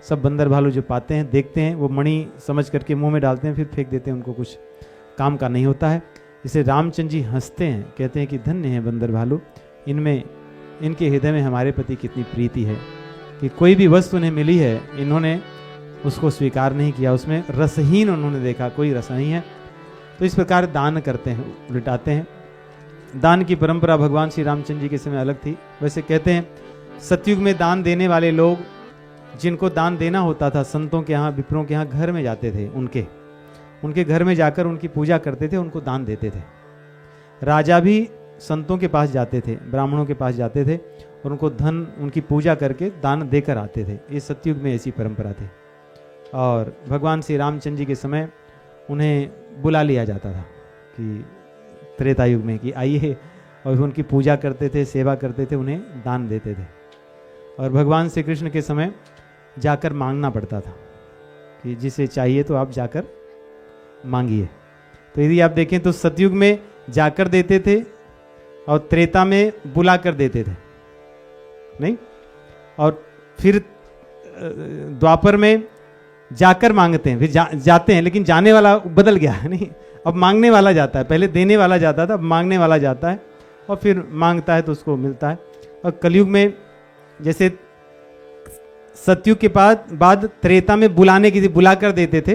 सब बंदर भालू जो पाते हैं, देखते हैं, वो मणि समझ करके मुंह में डालते हैं, फिर फेंक देते हैं, उनको कुछ काम का नहीं होता है। इसे रामचंद्र जी हंसते हैं, कहते हैं कि धन्य है बंदर भालू, इनमें, इनके हृदय में हमारे प्रति कितनी प्रीति है कि कोई भी वस्तु उन्हें मिली है, इन्होंने उसको स्वीकार नहीं किया, उसमें रसहीन उन्होंने देखा, कोई रस नहीं है। तो इस प्रकार दान करते हैं, लुटाते हैं। दान की परंपरा भगवान श्री रामचंद्र जी के समय अलग थी। वैसे कहते हैं सतयुग में दान देने वाले लोग, जिनको दान देना होता था, संतों के यहाँ, विप्रों के यहाँ घर में जाते थे, उनके घर में जाकर उनकी पूजा करते थे, उनको दान देते थे। राजा भी संतों के पास जाते थे, ब्राह्मणों के पास जाते थे और उनको धन, उनकी पूजा करके दान देकर आते थे। ये सतयुग में ऐसी परंपरा थी। और भगवान श्री रामचंद्र जी के समय उन्हें बुला लिया जाता था कि त्रेता युग में कि आइए, और उनकी पूजा करते थे, सेवा करते थे, उन्हें दान देते थे। और भगवान श्री कृष्ण के समय जाकर मांगना पड़ता था कि जिसे चाहिए तो आप जाकर मांगिए। तो यदि आप देखें तो सतयुग में जाकर देते थे और त्रेता में बुला कर देते थे, नहीं? और फिर द्वापर में जाकर मांगते हैं, फिर जाते हैं, लेकिन जाने वाला बदल गया है नहीं, अब मांगने वाला जाता है। पहले देने वाला जाता था, अब मांगने वाला जाता है और फिर मांगता है तो उसको मिलता है। और कलयुग में जैसे सतयुग के बाद त्रेता में बुलाने की बुला कर देते थे,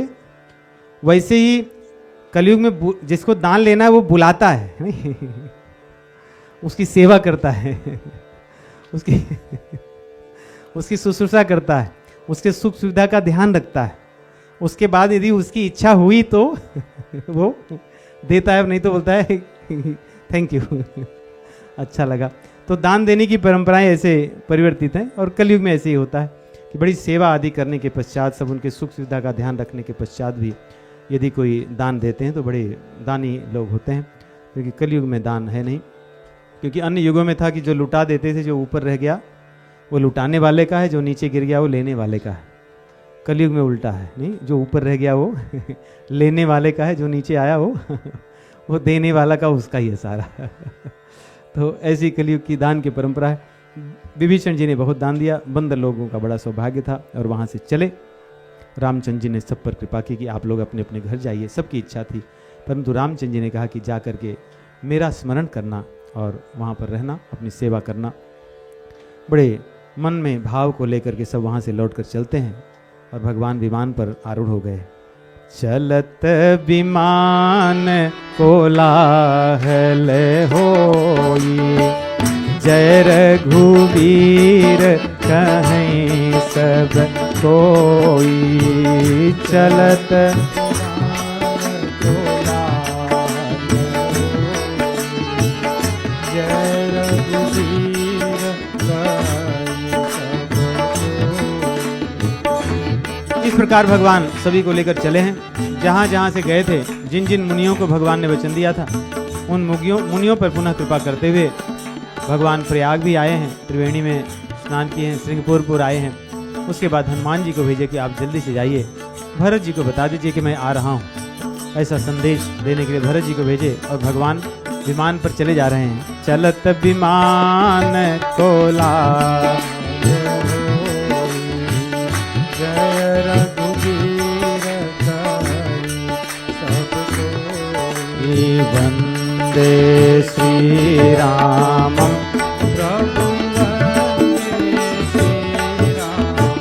वैसे ही कलयुग में जिसको दान लेना है वो बुलाता है नहीं? उसकी सेवा करता है, उसकी शुश्रूषा करता है, उसके सुख सुविधा का ध्यान रखता है। उसके बाद यदि उसकी इच्छा हुई तो वो देता है, नहीं तो बोलता है थैंक यू अच्छा लगा। तो दान देने की परंपराएं ऐसे परिवर्तित हैं और कलयुग में ऐसे ही होता है कि बड़ी सेवा आदि करने के पश्चात, सब उनके सुख सुविधा का ध्यान रखने के पश्चात भी यदि कोई दान देते हैं तो बड़े दानी लोग होते हैं, क्योंकि कलयुग में दान है नहीं। क्योंकि अन्य युगों में था कि जो लुटा देते थे, जो ऊपर रह गया वो लुटाने वाले का है, जो नीचे गिर गया वो लेने वाले का है। कलयुग में उल्टा है नहीं, जो ऊपर रह गया वो लेने वाले का है, जो नीचे आया वो देने वाला का, उसका ही है सारा तो ऐसी कलयुग की दान की परंपरा है। विभीषण जी ने बहुत दान दिया, बंदर लोगों का बड़ा सौभाग्य था और वहाँ से चले। रामचंद्र जी ने सब पर कृपा की कि आप लोग अपने अपने घर जाइए, सबकी इच्छा थी, परंतु रामचंद्र जी ने कहा कि जा करके मेरा स्मरण करना और वहाँ पर रहना, अपनी सेवा करना। बड़े मन में भाव को लेकर के सब वहाँ से लौट कर चलते हैं और भगवान विमान पर आरूढ़ हो गए। चलत विमान कोलाहल होई, जय रघुवीर कहीं सब कोई। चलत इस प्रकार भगवान सभी को लेकर चले हैं। जहाँ जहाँ से गए थे, जिन जिन मुनियों को भगवान ने वचन दिया था, उन मुनियों पर पुनः कृपा करते हुए भगवान प्रयाग भी आए हैं, त्रिवेणी में स्नान किए हैं, श्रृंगपुरपुर आए हैं। उसके बाद हनुमान जी को भेजे कि आप जल्दी से जाइए, भरत जी को बता दीजिए कि मैं आ रहा हूँ। ऐसा संदेश देने के लिए भरत जी को भेजे और भगवान विमान पर चले जा रहे हैं। चलत विमान कोला वंदे श्री रामं प्रभु वंदे श्री रामं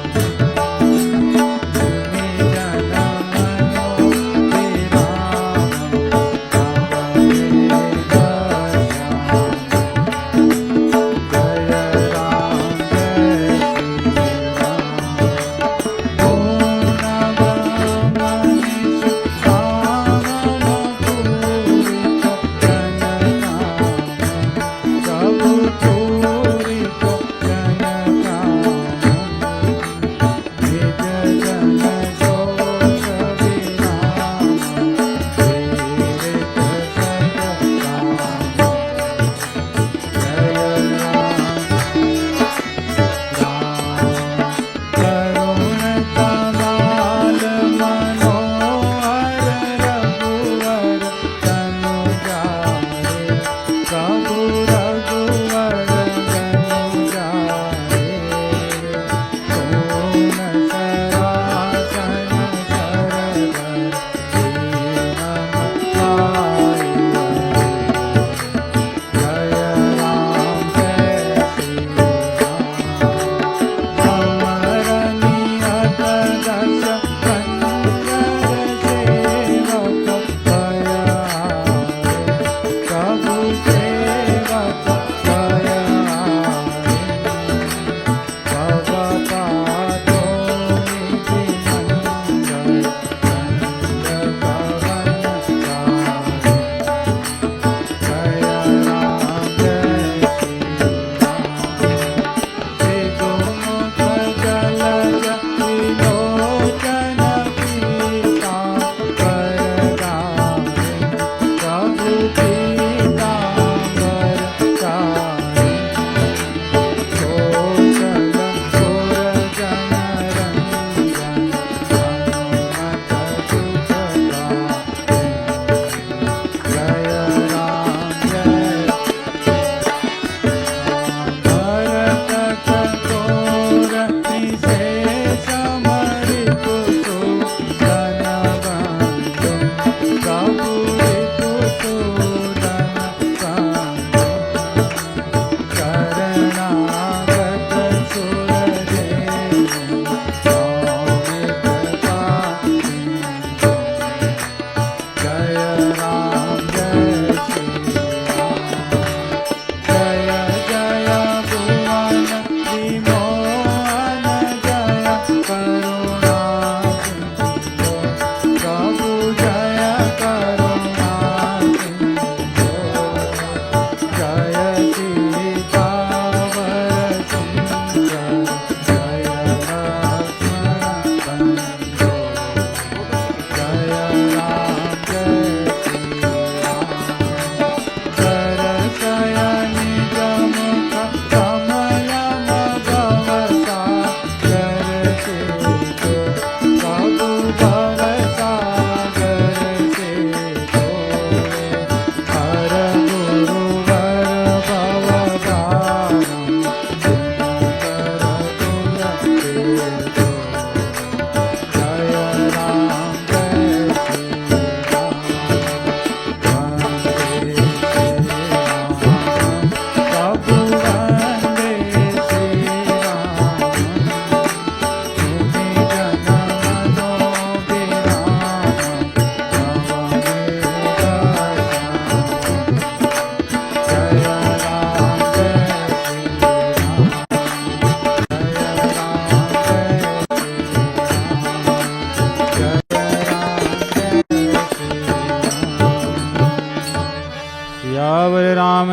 प्रभु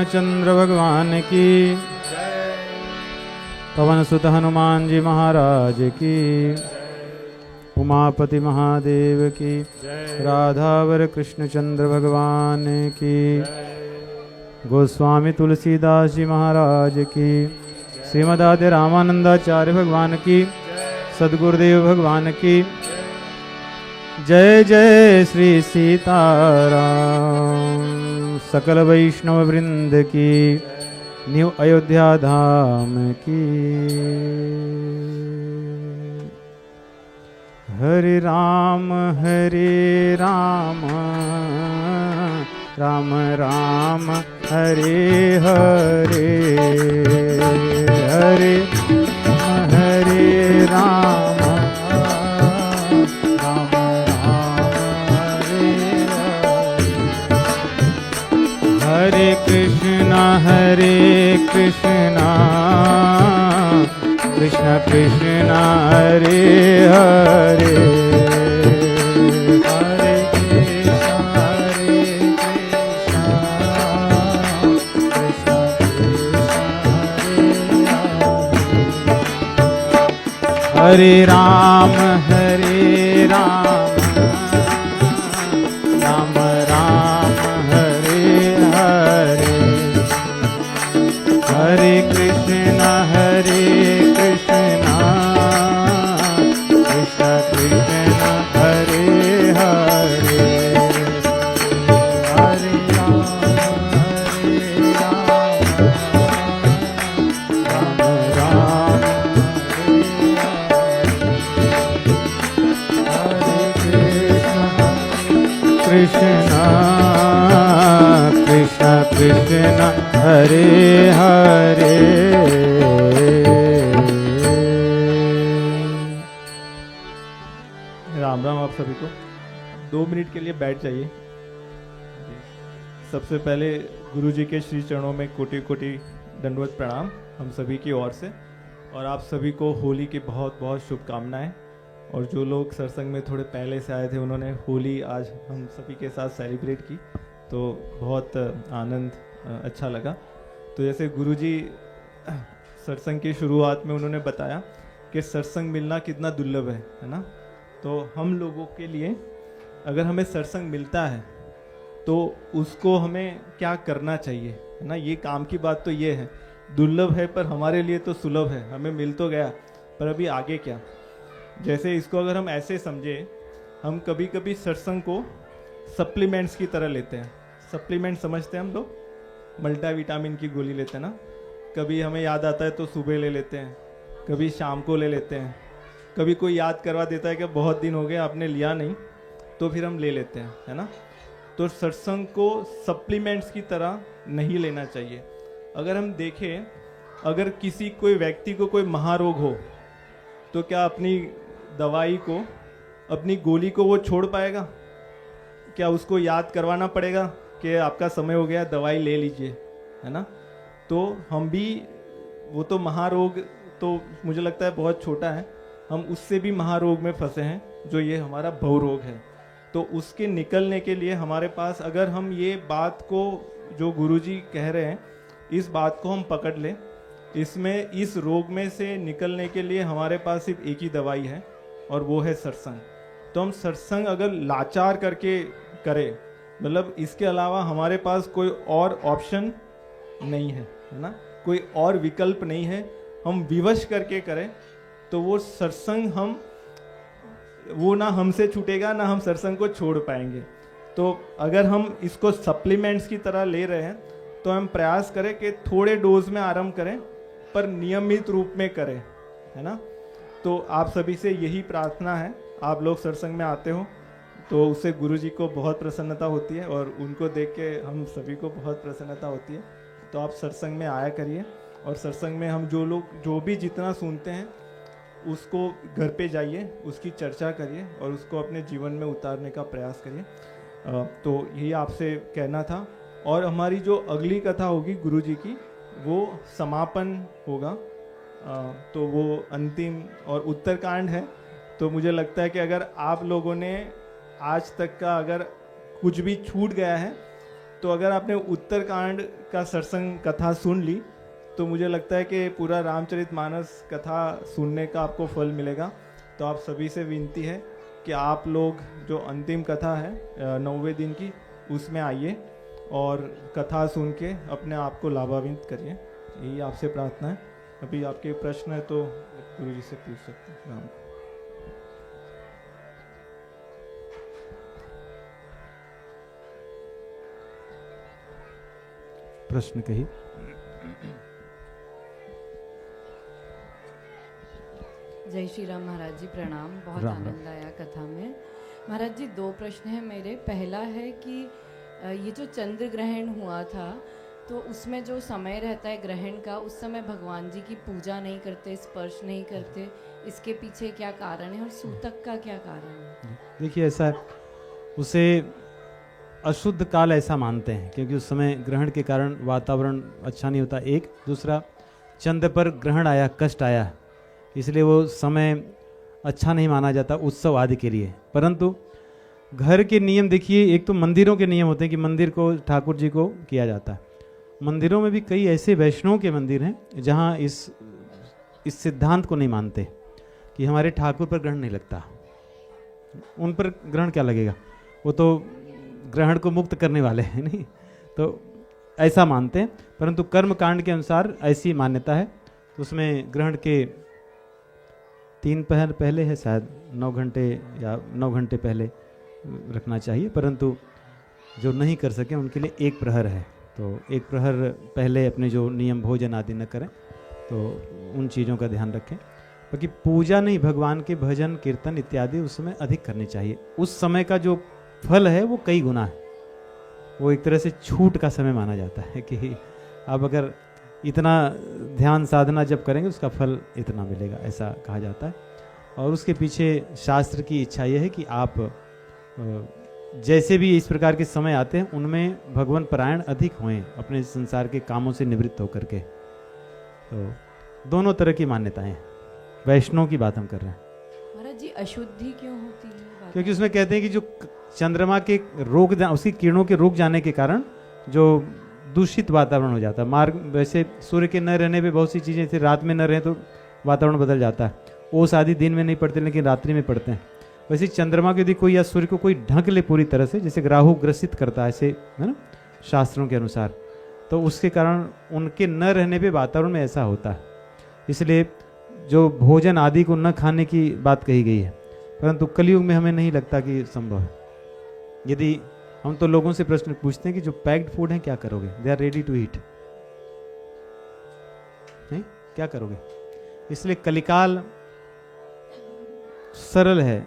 रामचंद्र भगवान की, पवन सुत हनुमान जी महाराज की, उमापति महादेव की, राधावर कृष्णचंद्र भगवान की, गोस्वामी तुलसीदास जी महाराज की, श्रीमदादि रामानंदाचार्य भगवान की, सदगुरुदेव भगवान की। जय जय श्री सीताराम। सकल वैष्णव वृंद की, न्यू अयोध्या धाम की। हरे राम राम राम हरे हरे, हरे हरे राम राम हरे हरे, हरे कृष्णा कृष्ण कृष्ण हरे हरे, हरे कृष्ण कृष्ण कृष्ण हरे राम राम राम हरे हरे, हरे कृष्ण कृष्ण कृष्ण हरे हरे, हरे राम राम कृष्ण कृष्ण कृष्ण हरे हरे। राम राम आप सभी को। 2 मिनट के लिए बैठ जाइए। सबसे पहले गुरु जी के श्री चरणों में कोटि कोटि दंडवत प्रणाम हम सभी की ओर से, और आप सभी को होली की बहुत बहुत शुभकामनाएं। और जो लोग सत्संग में थोड़े पहले से आए थे उन्होंने होली आज हम सभी के साथ सेलिब्रेट की, तो बहुत आनंद अच्छा लगा। तो जैसे गुरु जी सत्संग की शुरुआत में उन्होंने बताया कि सत्संग मिलना कितना दुर्लभ है ना। तो हम लोगों के लिए अगर हमें सत्संग मिलता है तो उसको हमें क्या करना चाहिए, है ना। ये काम की बात तो ये है, दुर्लभ है पर हमारे लिए तो सुलभ है, हमें मिल तो गया, पर अभी आगे क्या। जैसे इसको अगर हम ऐसे समझे, हम कभी कभी सत्संग को सप्लीमेंट्स की तरह लेते हैं। सप्लीमेंट समझते हैं हम लोग, मल्टीविटामिन की गोली लेते हैं ना। कभी हमें याद आता है तो सुबह ले लेते हैं, कभी शाम को ले लेते हैं, कभी कोई याद करवा देता है कि बहुत दिन हो गए आपने लिया नहीं, तो फिर हम ले लेते हैं, है ना। तो सत्संग को सप्लीमेंट्स की तरह नहीं लेना चाहिए। अगर हम देखें, अगर किसी कोई व्यक्ति को कोई महारोग हो तो क्या अपनी दवाई को, अपनी गोली को वो छोड़ पाएगा? क्या उसको याद करवाना पड़ेगा कि आपका समय हो गया, दवाई ले लीजिए, है ना। तो हम भी, वो तो महारोग तो मुझे लगता है बहुत छोटा है, हम उससे भी महारोग में फंसे हैं जो ये हमारा भवरोग है। तो उसके निकलने के लिए हमारे पास, अगर हम ये बात को जो गुरुजी कह रहे हैं इस बात को हम पकड़ लें, इसमें इस रोग में से निकलने के लिए हमारे पास सिर्फ एक ही दवाई है और वो है सत्संग। तो हम सत्संग अगर लाचार करके करें, मतलब इसके अलावा हमारे पास कोई और ऑप्शन नहीं है, है ना, कोई और विकल्प नहीं है, हम विवश करके करें तो वो सत्संग वो ना हमसे छूटेगा ना हम सत्संग को छोड़ पाएंगे। तो अगर हम इसको सप्लीमेंट्स की तरह ले रहे हैं तो हम प्रयास करें कि थोड़े डोज में आरंभ करें पर नियमित रूप में करें, है ना। तो आप सभी से यही प्रार्थना है, आप लोग सत्संग में आते हो तो उससे गुरु जी को बहुत प्रसन्नता होती है और उनको देख के हम सभी को बहुत प्रसन्नता होती है। तो आप सत्संग में आया करिए और सत्संग में हम जो भी जितना सुनते हैं उसको घर पे जाइए, उसकी चर्चा करिए और उसको अपने जीवन में उतारने का प्रयास करिए। तो यही आपसे कहना था। और हमारी जो अगली कथा होगी गुरु जी की, वो समापन होगा, तो वो अंतिम और उत्तरकांड है। तो मुझे लगता है कि अगर आप लोगों ने आज तक का अगर कुछ भी छूट गया है तो अगर आपने उत्तरकांड का सत्संग कथा सुन ली तो मुझे लगता है कि पूरा रामचरितमानस कथा सुनने का आपको फल मिलेगा। तो आप सभी से विनती है कि आप लोग जो अंतिम कथा है 9वें दिन की, उसमें आइए और कथा सुन के अपने आप को लाभान्वित करिए। यही आपसे प्रार्थना है। अभी आपके प्रश्न है तो गुरु जी से पूछ सकते हैं। राम। प्रश्न कही। जय श्री राम महाराज जी, प्रणाम। बहुत राम राम। आनंद आया कथा में। महाराज जी 2 प्रश्न हैं मेरे। पहला है कि ये जो चंद्र ग्रहण हुआ था तो उसमें जो समय रहता है ग्रहण का, उस समय भगवान जी की पूजा नहीं करते, स्पर्श नहीं करते, इसके पीछे क्या कारण है और सूतक का क्या कारण है? देखिए ऐसा है, उसे अशुद्ध काल ऐसा मानते हैं क्योंकि उस समय ग्रहण के कारण वातावरण अच्छा नहीं होता। एक दूसरा, चंद्र पर ग्रहण आया, कष्ट आया, इसलिए वो समय अच्छा नहीं माना जाता उत्सव आदि के लिए। परंतु घर के नियम देखिए, एक तो मंदिरों के नियम होते हैं कि मंदिर को ठाकुर जी को किया जाता है। मंदिरों में भी कई ऐसे वैष्णव के मंदिर हैं जहाँ इस सिद्धांत को नहीं मानते कि हमारे ठाकुर पर ग्रहण नहीं लगता। उन पर ग्रहण क्या लगेगा, वो तो ग्रहण को मुक्त करने वाले हैं, नहीं तो ऐसा मानते हैं। परंतु कर्म कांड के अनुसार ऐसी मान्यता है, तो उसमें ग्रहण के 3 पहर पहले है शायद, 9 घंटे या 9 घंटे पहले रखना चाहिए। परंतु जो नहीं कर सके उनके लिए 1 प्रहर है, तो 1 प्रहर पहले अपने जो नियम भोजन आदि न करें, तो उन चीज़ों का ध्यान रखें। बाकी पूजा नहीं, भगवान के भजन कीर्तन इत्यादि उस समय अधिक करनी चाहिए। उस समय का जो फल है वो कई गुना है, वो एक तरह से छूट का समय माना जाता है कि आप अगर इतना ध्यान साधना जब करेंगे उसका फल इतना मिलेगा, ऐसा कहा जाता है। और उसके पीछे शास्त्र की इच्छा यह है कि आप जैसे भी इस प्रकार के समय आते हैं उनमें भगवान परायण अधिक होएं, अपने संसार के कामों से निवृत्त होकर के। तो दोनों तरह की मान्यताएं हैं, वैष्णव की बात हम कर रहे हैं। महाराज जी अशुद्धि क्यों होती है? क्योंकि उसमें कहते हैं कि जो चंद्रमा के उसकी किरणों के रुक जाने के कारण जो दूषित वातावरण हो जाता है। मार्ग वैसे सूर्य के न रहने पे बहुत सी चीज़ें, जैसे रात में न रहे तो वातावरण बदल जाता है। ओस आदि दिन में नहीं पड़ते लेकिन रात्रि में पड़ते हैं। वैसे चंद्रमा के यदि कोई या सूर्य को कोई ढक ले पूरी तरह से, जैसे राहु ग्रसित करता है, ऐसे है ना शास्त्रों के अनुसार, तो उसके कारण उनके न रहने पे वातावरण में ऐसा होता है। इसलिए जो भोजन आदि को न खाने की बात कही गई है, परंतु कलयुग में हमें नहीं लगता कि संभव है। यदि हम तो लोगों से प्रश्न पूछते हैं कि जो पैक्ड फूड है क्या करोगे, they are ready to eat, नहीं क्या करोगे। इसलिए कलिकाल सरल है,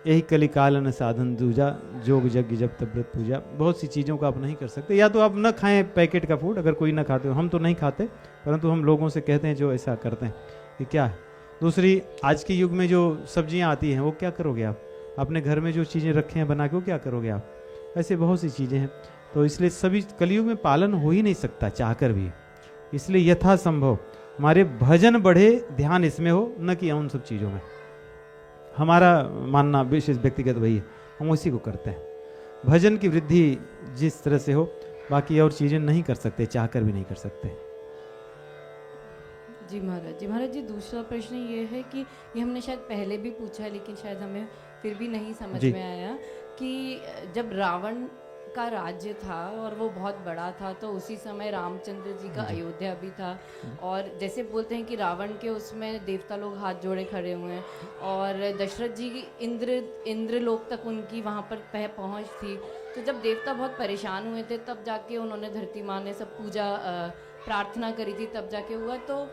यही कलिकाल न साधन दूजा, जोग यज्ञ जब तब व्रत पूजा। बहुत सी चीज़ों को आप नहीं कर सकते, या तो आप न खाएं पैकेट का फूड, अगर कोई ना खाते हो। हम तो नहीं खाते, परंतु हम लोगों से कहते हैं जो ऐसा करते हैं कि क्या है। दूसरी, आज के युग में जो सब्जियां आती हैं वो क्या करोगे आप, अपने घर में जो चीज़ें रखे हैं बना के वो क्या करोगे आप। ऐसे बहुत सी चीज़ें हैं, तो इसलिए सभी कलयुग में पालन हो ही नहीं सकता चाहकर भी। इसलिए यथासंभव हमारे भजन बढ़े, ध्यान इसमें हो, न कि उन सब चीज़ों में। हमारा मानना विशेष व्यक्तिगत वही है, हम उसी को करते हैं। भजन की वृद्धि जिस तरह से हो, बाकी और चीज़ें नहीं कर सकते, चाहकर भी नहीं कर सकते। जी महाराज जी। महाराज जी दूसरा प्रश्न ये है कि ये हमने शायद पहले भी पूछा है लेकिन शायद हमें फिर भी नहीं समझ जी। में आया कि जब रावण का राज्य था और वो बहुत बड़ा था, तो उसी समय रामचंद्र जी का अयोध्या भी था। और जैसे बोलते हैं कि रावण के उसमें देवता लोग हाथ जोड़े खड़े हुए हैं, और दशरथ जी की इंद्र लोक तक उनकी वहाँ पर पहुँच थी। तो जब देवता बहुत परेशान हुए थे तब जाके उन्होंने, धरती माँ ने सब पूजा प्रार्थना करी थी, तब जाके हुआ। तो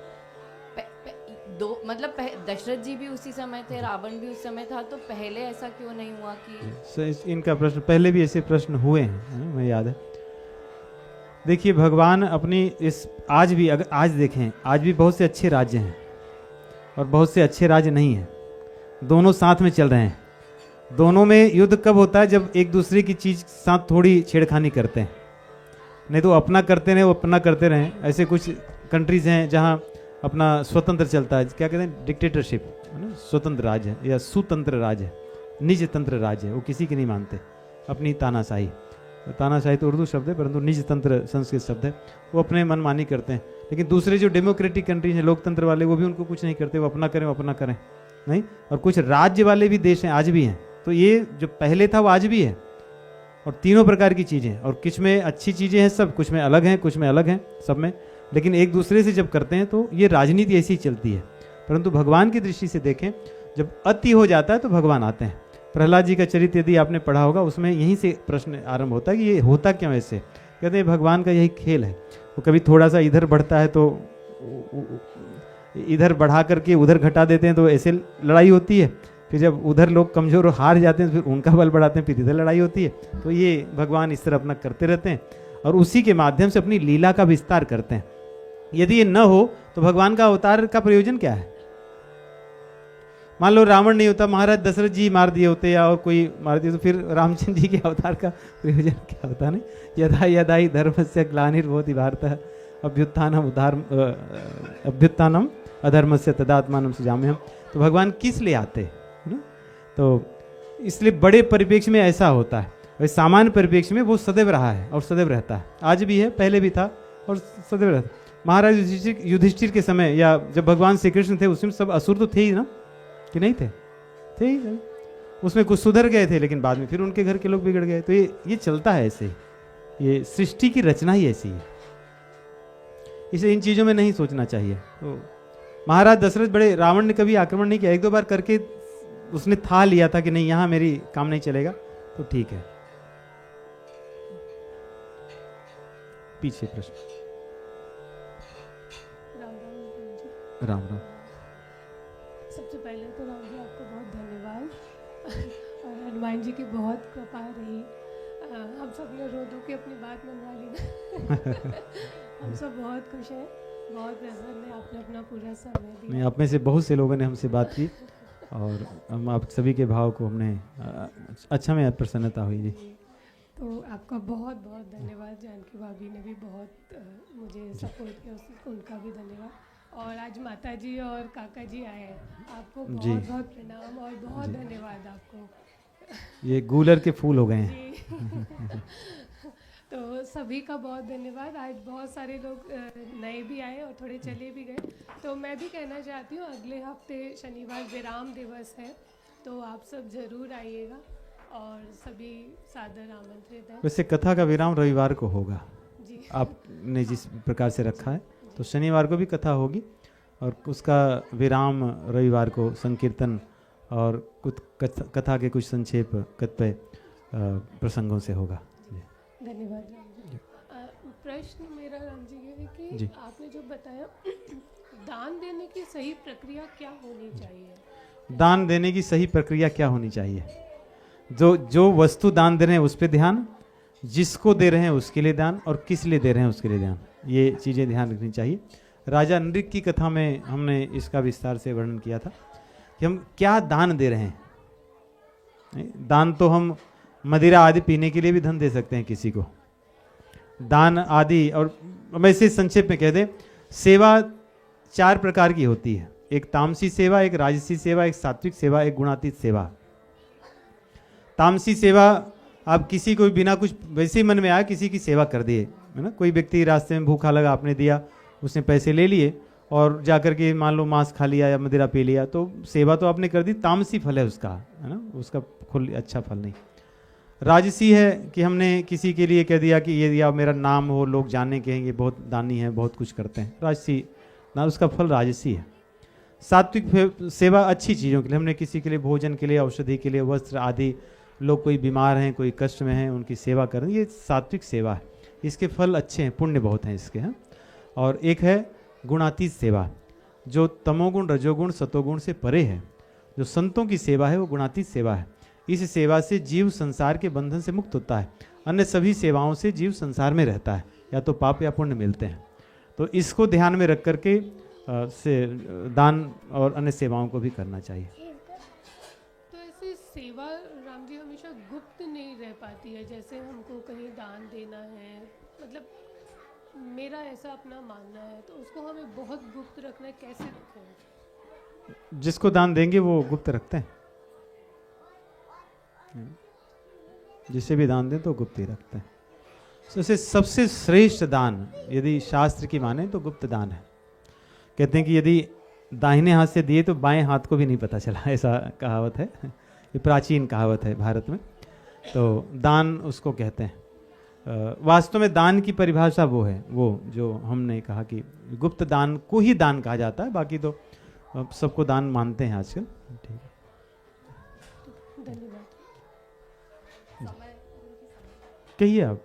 मतलब दशरथ जी भी उसी समय थे, रावण भी उस समय था, तो पहले ऐसा क्यों नहीं हुआ कि इनका प्रश्न पहले भी ऐसे प्रश्न हुए हैं, मुझे याद है। देखिए भगवान अपनी इस आज भी, अगर आज देखें, आज भी बहुत से अच्छे राज्य हैं और बहुत से अच्छे राज्य नहीं हैं, दोनों साथ में चल रहे हैं। दोनों में युद्ध कब होता है, जब एक दूसरे की चीज साथ थोड़ी छेड़खानी करते हैं, नहीं तो अपना करते रहे, वो अपना करते रहें। ऐसे कुछ कंट्रीज हैं जहाँ अपना स्वतंत्र चलता है, क्या कहते हैं, डिक्टेटरशिप, स्वतंत्र राज है या सुतंत्र राज है, निज तंत्र राज है, वो किसी की नहीं मानते, अपनी तानाशाही। तानाशाही तो उर्दू शब्द है, परंतु निज तंत्र संस्कृत शब्द है। वो अपने मनमानी करते हैं, लेकिन दूसरे जो डेमोक्रेटिक कंट्रीज हैं, लोकतंत्र वाले, वो भी उनको कुछ नहीं करते, वो अपना करें, वो अपना करें, नहीं। और कुछ राज्य वाले भी देश हैं, आज भी हैं। तो ये जो पहले था वो आज भी है, और तीनों प्रकार की चीज़ें, और कुछ में अच्छी चीज़ें हैं सब, कुछ में अलग हैं, कुछ में अलग हैं, सब में, लेकिन एक दूसरे से जब करते हैं तो ये राजनीति ऐसी चलती है। परंतु भगवान की दृष्टि से देखें, जब अति हो जाता है तो भगवान आते हैं। प्रहलाद जी का चरित्र यदि आपने पढ़ा होगा, उसमें यहीं से प्रश्न आरंभ होता है कि ये होता क्यों ऐसे। कहते हैं भगवान का यही खेल है, वो कभी थोड़ा सा इधर बढ़ता है तो इधर बढ़ा करके उधर घटा देते हैं, तो ऐसे लड़ाई होती है। फिर जब उधर लोग कमजोर हार जाते हैं, फिर उनका बल बढ़ाते हैं, फिर इधर लड़ाई होती है। तो ये भगवान इस तरह अपना करते रहते हैं, और उसी के माध्यम से अपनी लीला का विस्तार करते हैं। यदि ये न हो तो भगवान का अवतार का प्रयोजन क्या है? मान लो रावण नहीं होता, महाराज दशरथ जी मार दिए होते, या और कोई मार दिए, तो फिर रामचंद्र जी के अवतार का प्रयोजन क्या होता? नहीं, यदा यदा ही धर्मस्य ग्लानिर्भवति भारतः अभ्युत्थानम अधर्मस्य तदात्मानं सृजाम्यहम्। तो भगवान किस लिए आते हैं ना? तो इसलिए बड़े परिप्रेक्ष्य में ऐसा होता है। वैसे सामान्य परिप्रेक्ष्य में वो सदैव रहा है और सदैव रहता है, आज भी है, पहले भी था और सदैव रहता है। महाराज युधिष्ठिर के समय, या जब भगवान श्री कृष्ण थे, उसमें सब असुर तो थे ही ना, कि नहीं थे? थे ही। उसमें कुछ सुधर गए थे, लेकिन बाद में फिर उनके घर के लोग बिगड़ गए। तो ये चलता है ऐसे ही, ये सृष्टि की रचना ही ऐसी है। इसे इन चीज़ों में नहीं सोचना चाहिए। तो महाराज दशरथ बड़े, रावण ने कभी आक्रमण नहीं किया, एक दो बार करके उसने था लिया था कि नहीं यहाँ मेरी काम नहीं चलेगा, तो ठीक है। पीछे प्रश्न। राम राम। सबसे पहले तो राम जी आपको बहुत धन्यवाद, और हनुमान जी की बहुत कृपा रही। हम सब ने रो के अपनी बात मनवा ली ना। हम सब बहुत खुश हैं, बहुत प्रसन्न है, आपने अपना पूरा समय दिया। नहीं, आप में से बहुत से लोगों ने हमसे बात की, और हम आप सभी के भाव को हमने अच्छा में प्रसन्नता हुई जी। तो आपका बहुत बहुत धन्यवाद। जानकी भाभी ने भी बहुत मुझे सपोर्ट किया, उनका भी धन्यवाद। और आज माता जी और काका जी आए हैं, आपको बहुत बहुत प्रणाम और बहुत धन्यवाद आपको। ये गूलर के फूल हो गए हैं। तो सभी का बहुत धन्यवाद। आज बहुत सारे लोग नए भी आए और थोड़े चले भी गए। तो मैं भी कहना चाहती हूँ, अगले हफ्ते शनिवार विराम दिवस है, तो आप सब जरूर आइएगा और सभी सादर आमंत्रित हैं। वैसे कथा का विराम रविवार को होगा जी, आपने जिस प्रकार से रखा है, तो शनिवार को भी कथा होगी, और उसका विराम रविवार को संकीर्तन और कुछ कथा के कुछ संक्षेप कतिपय प्रसंगों से होगा। धन्यवाद राम जी। प्रश्न मेरा राम जी ये है कि आपने जो बताया दान देने की सही प्रक्रिया क्या होनी चाहिए? दान देने की सही प्रक्रिया क्या होनी चाहिए? जो वस्तु दान दे रहे हैं उस पर ध्यान, जिसको दे रहे हैं उसके लिए दान, और किस लिए दे रहे हैं उसके लिए ध्यान, ये चीज़ें ध्यान रखनी चाहिए। राजा नृग की कथा में हमने इसका विस्तार से वर्णन किया था कि हम क्या दान दे रहे हैं। दान तो हम मदिरा आदि पीने के लिए भी धन दे सकते हैं किसी को, दान आदि। और मैं इसे संक्षेप में कह दें, सेवा 4 प्रकार की होती है। एक तामसी सेवा, एक राजसी सेवा, एक सात्विक सेवा, एक गुणातीत सेवा। तामसी सेवा, आप किसी को बिना कुछ वैसे ही मन में आया किसी की सेवा कर दिए, है ना। कोई व्यक्ति रास्ते में भूखा लगा, आपने दिया, उसने पैसे ले लिए और जाकर के मान लो मांस खा लिया या मदिरा पी लिया, तो सेवा तो आपने कर दी, तामसी फल है उसका, है ना, उसका खुल अच्छा फल नहीं। राजसी है कि हमने किसी के लिए कह दिया कि ये दिया, मेरा नाम हो, लोग जानने के हैं ये बहुत दानी है, बहुत कुछ करते हैं, राजसी ना, उसका फल राजसी है। सात्विक सेवा अच्छी चीज़ों के लिए, हमने किसी के लिए भोजन के लिए, औषधि के लिए, वस्त्र आदि, लोग कोई बीमार हैं, कोई कष्ट में हैं, उनकी सेवा करें, ये सात्विक सेवा है, इसके फल अच्छे हैं, पुण्य बहुत हैं इसके, हैं। और एक है गुणातीत सेवा, जो तमोगुण, रजोगुण, सतोगुण से परे है। जो संतों की सेवा है वो गुणातीत सेवा है। इस सेवा से जीव संसार के बंधन से मुक्त होता है। अन्य सभी सेवाओं से जीव संसार में रहता है, या तो पाप या पुण्य मिलते हैं। तो इसको ध्यान में रख करके से दान और अन्य सेवाओं को भी करना चाहिए। तो ऐसे सेवा राम जी हमेशा गुप्त नहीं रह पाती है, जैसे हमको कहीं दान देना है, मतलब मेरा ऐसा अपना मानना है, तो उसको हमें बहुत गुप्त रखना है, कैसे रखें? जिसको दान देंगे वो गुप्त रखते हैं, जिसे भी दान दें तो गुप्त ही रखते हैं। सबसे श्रेष्ठ दान यदि शास्त्र की माने तो गुप्त दान है। कहते हैं कि यदि दाहिने हाथ से दिए तो बाएं हाथ को भी नहीं पता चला, ऐसा कहावत है। ये प्राचीन कहावत है भारत में। तो दान उसको कहते हैं। वास्तव में दान की परिभाषा वो है, वो जो हमने कहा कि गुप्त दान को ही दान कहा जाता है, बाकी तो सबको दान मानते हैं आजकल। ठीक है, धन्यवाद। कहिए आप।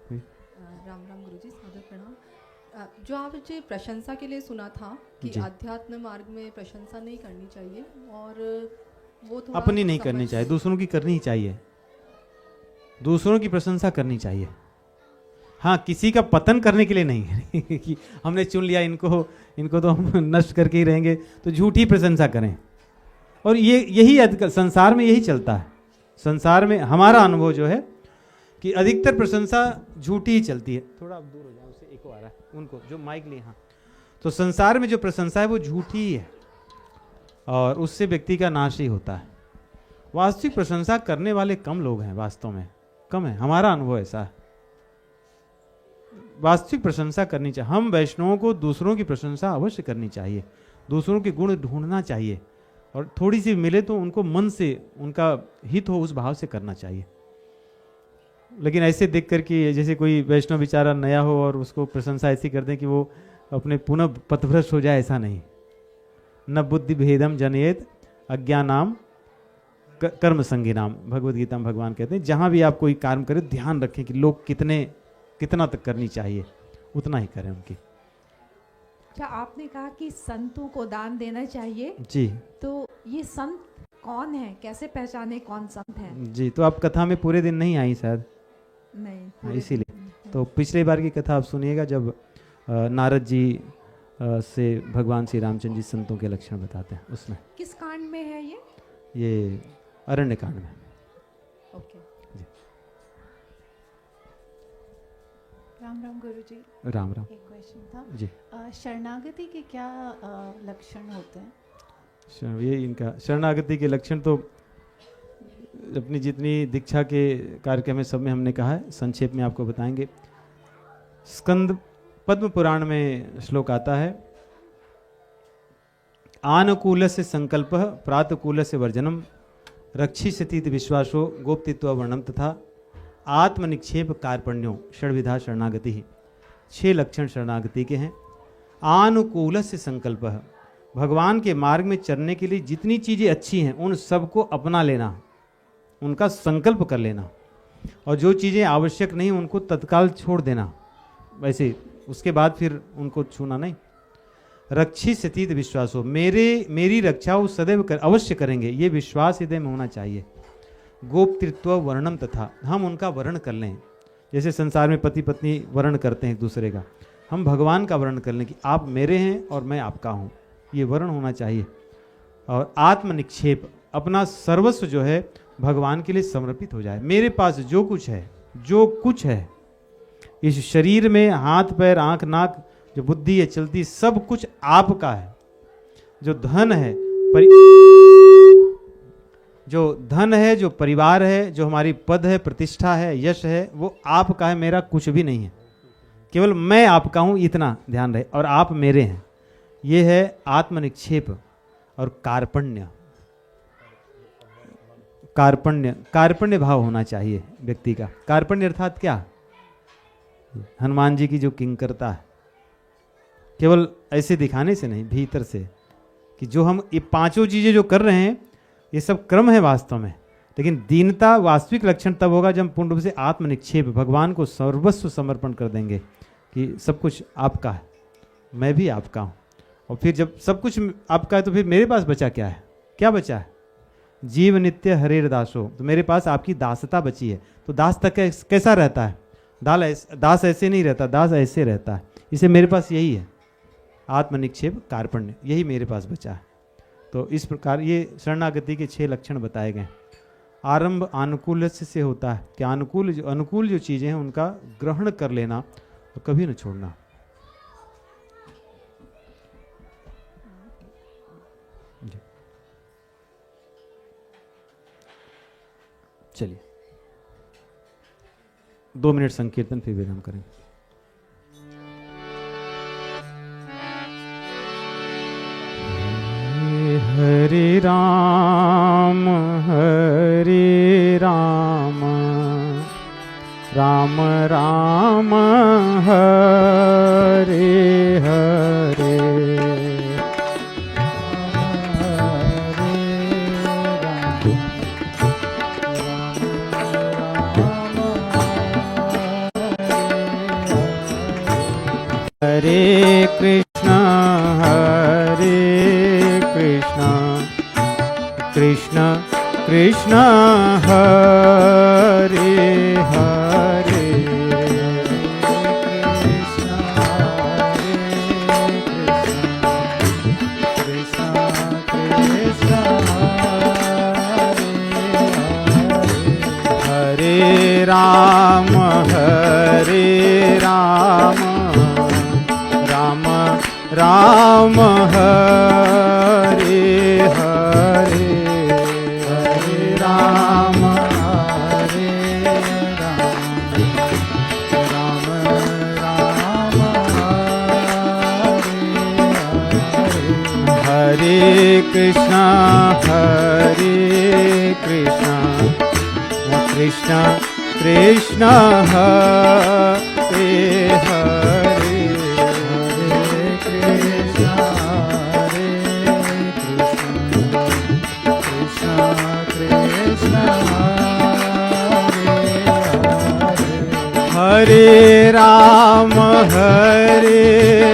राम राम गुरुजी, सादर प्रणाम। जो आप मुझे प्रशंसा के लिए सुना था कि जी। आध्यात्म मार्ग में प्रशंसा नहीं करनी चाहिए, और वो थोड़ा अपनी नहीं करनी चाहिए, दूसरों की करनी चाहिए। दूसरों की प्रशंसा करनी चाहिए, हाँ, किसी का पतन करने के लिए नहीं कि हमने चुन लिया इनको तो हम नष्ट करके ही रहेंगे, तो झूठी प्रशंसा करें। और ये यही आजकल संसार में यही चलता है। संसार में हमारा अनुभव जो है कि अधिकतर प्रशंसा झूठी ही चलती है। थोड़ा आप दूर हो जाओ, उससे एको आ रहा है उनको जो माइक लिए। हाँ, तो संसार में जो प्रशंसा है वो झूठी ही है और उससे व्यक्ति का नाश ही होता है। वास्तविक प्रशंसा करने वाले कम लोग हैं, वास्तव में कम है, हमारा अनुभव ऐसा है। वास्तविक प्रशंसा करनी चाहिए। हम वैष्णवों को दूसरों की प्रशंसा अवश्य करनी चाहिए, दूसरों के गुण ढूंढना चाहिए, और थोड़ी सी मिले तो उनको मन से उनका हित हो उस भाव से करना चाहिए। लेकिन ऐसे देख कर कि जैसे कोई वैष्णव बेचारा नया हो और उसको प्रशंसा ऐसी कर दें कि वो अपने पुनः पथभ्रष्ट हो जाए, ऐसा नहीं। न बुद्धि भेदम जनयेत अज्ञानाम कर्म संगीनाम, भगवद गीता में भगवान कहते हैं। जहाँ भी आप कोई कार्य करें ध्यान रखें कि लोग कितना तक करनी चाहिए, उतना ही करें उनकी। अच्छा, आपने कहा कि संतों को दान देना चाहिए, जी तो ये संत कौन है, कैसे पहचाने कौन संत है? जी, तो आप कथा में पूरे दिन नहीं आई शायद, नहीं, हाँ, इसीलिए। तो पिछले बार की कथा आप सुनिएगा जब नारद जी से भगवान श्री रामचंद्र जी संतों के लक्षण बताते हैं, उसमें। किस कांड में है ये अरण्य कांड में। ओके। राम राम गुरुजी, राम राम एक क्वेश्चन था जी। शरणागति के क्या लक्षण होते हैं? ये इनका शरणागति के लक्षण तो अपनी जितनी दीक्षा के कार्यक्रम है सब में हमने कहा है, संक्षेप में आपको बताएंगे। स्कंद पद्म पुराण में श्लोक आता है, आनुकूल से संकल्प प्रातकूल से वर्जनम रक्षिष्यति विश्वासो गोप्तित्व वर्णम तथा आत्मनिक्षेप कार्पण्यो षड्विधा शरणागति ही। 6 लक्षण शरणागति के हैं। आनुकूल से संकल्प, भगवान के मार्ग में चलने के लिए जितनी चीज़ें अच्छी हैं उन सबको अपना लेना, उनका संकल्प कर लेना, और जो चीज़ें आवश्यक नहीं उनको तत्काल छोड़ देना, वैसे उसके बाद फिर उनको छूना नहीं। रक्षित सतीत विश्वासो, मेरी रक्षा वो सदैव अवश्य करेंगे, ये विश्वास हृदय में होना चाहिए। गोप्तृत्व वर्णम तथा, हम उनका वर्ण कर लें, जैसे संसार में पति पत्नी वर्ण करते हैं एक दूसरे का, हम भगवान का वर्ण कर लें कि आप मेरे हैं और मैं आपका हूँ, ये वर्ण होना चाहिए। और आत्मनिक्षेप, अपना सर्वस्व जो है भगवान के लिए समर्पित हो जाए। मेरे पास जो कुछ है इस शरीर में, हाथ पैर आंख नाक जो बुद्धि है चलती, सब कुछ आपका है। जो धन है जो परिवार है, जो हमारी पद है, प्रतिष्ठा है, यश है, वो आपका है, मेरा कुछ भी नहीं है, केवल मैं आपका हूं, इतना ध्यान रहे, और आप मेरे हैं। ये है आत्मनिक्षेप। और कार्पण्य भाव होना चाहिए व्यक्ति का। कार्पण्य अर्थात क्या? हनुमान जी की जो किंकरता है, केवल ऐसे दिखाने से नहीं, भीतर से, कि जो हम ये 5 चीजें जो कर रहे हैं ये सब क्रम है वास्तव में, लेकिन दीनता वास्तविक लक्षण तब होगा जब पूर्ण रूप से आत्मनिक्षेप, भगवान को सर्वस्व समर्पण कर देंगे कि सब कुछ आपका है, मैं भी आपका हूँ। और फिर जब सब कुछ आपका है तो फिर मेरे पास बचा क्या है? क्या बचा है? जीव नित्य हरेर दासो, तो मेरे पास आपकी दासता बची है। तो दास तक कैसा रहता है? दास ऐसे नहीं रहता, दास ऐसे रहता है। इसे मेरे पास यही है, आत्मनिक्षेप कार्पण्य, यही मेरे पास बचा है। तो इस प्रकार ये शरणागति के 6 लक्षण बताए गए। आरंभ अनुकूल से होता है कि अनुकूल जो चीज़ें हैं उनका ग्रहण कर लेना और कभी न छोड़ना। चलिए, 2 मिनट संकीर्तन फिर विराम करें। हरे राम राम राम हरे हरे। हरे कृष्ण कृष्ण कृष्ण हरे हरे। हरे राम राम राम हरे हरे। हरे राम राम राम हरे कृष्ण कृष्ण कृष्ण हरे हरे। हरे राम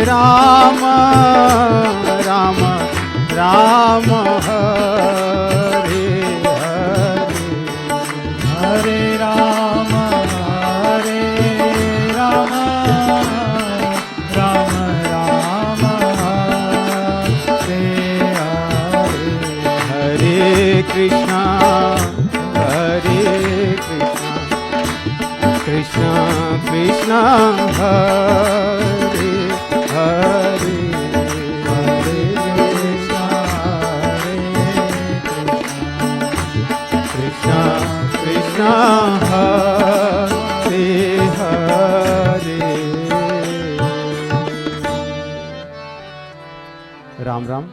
राम राम हरे हरे। हरे राम राम राम हरे हरे। हरे कृष्ण कृष्ण कृष्ण हरे हरे। हरे कृष्ण कृष्ण हरे हरे। राम राम।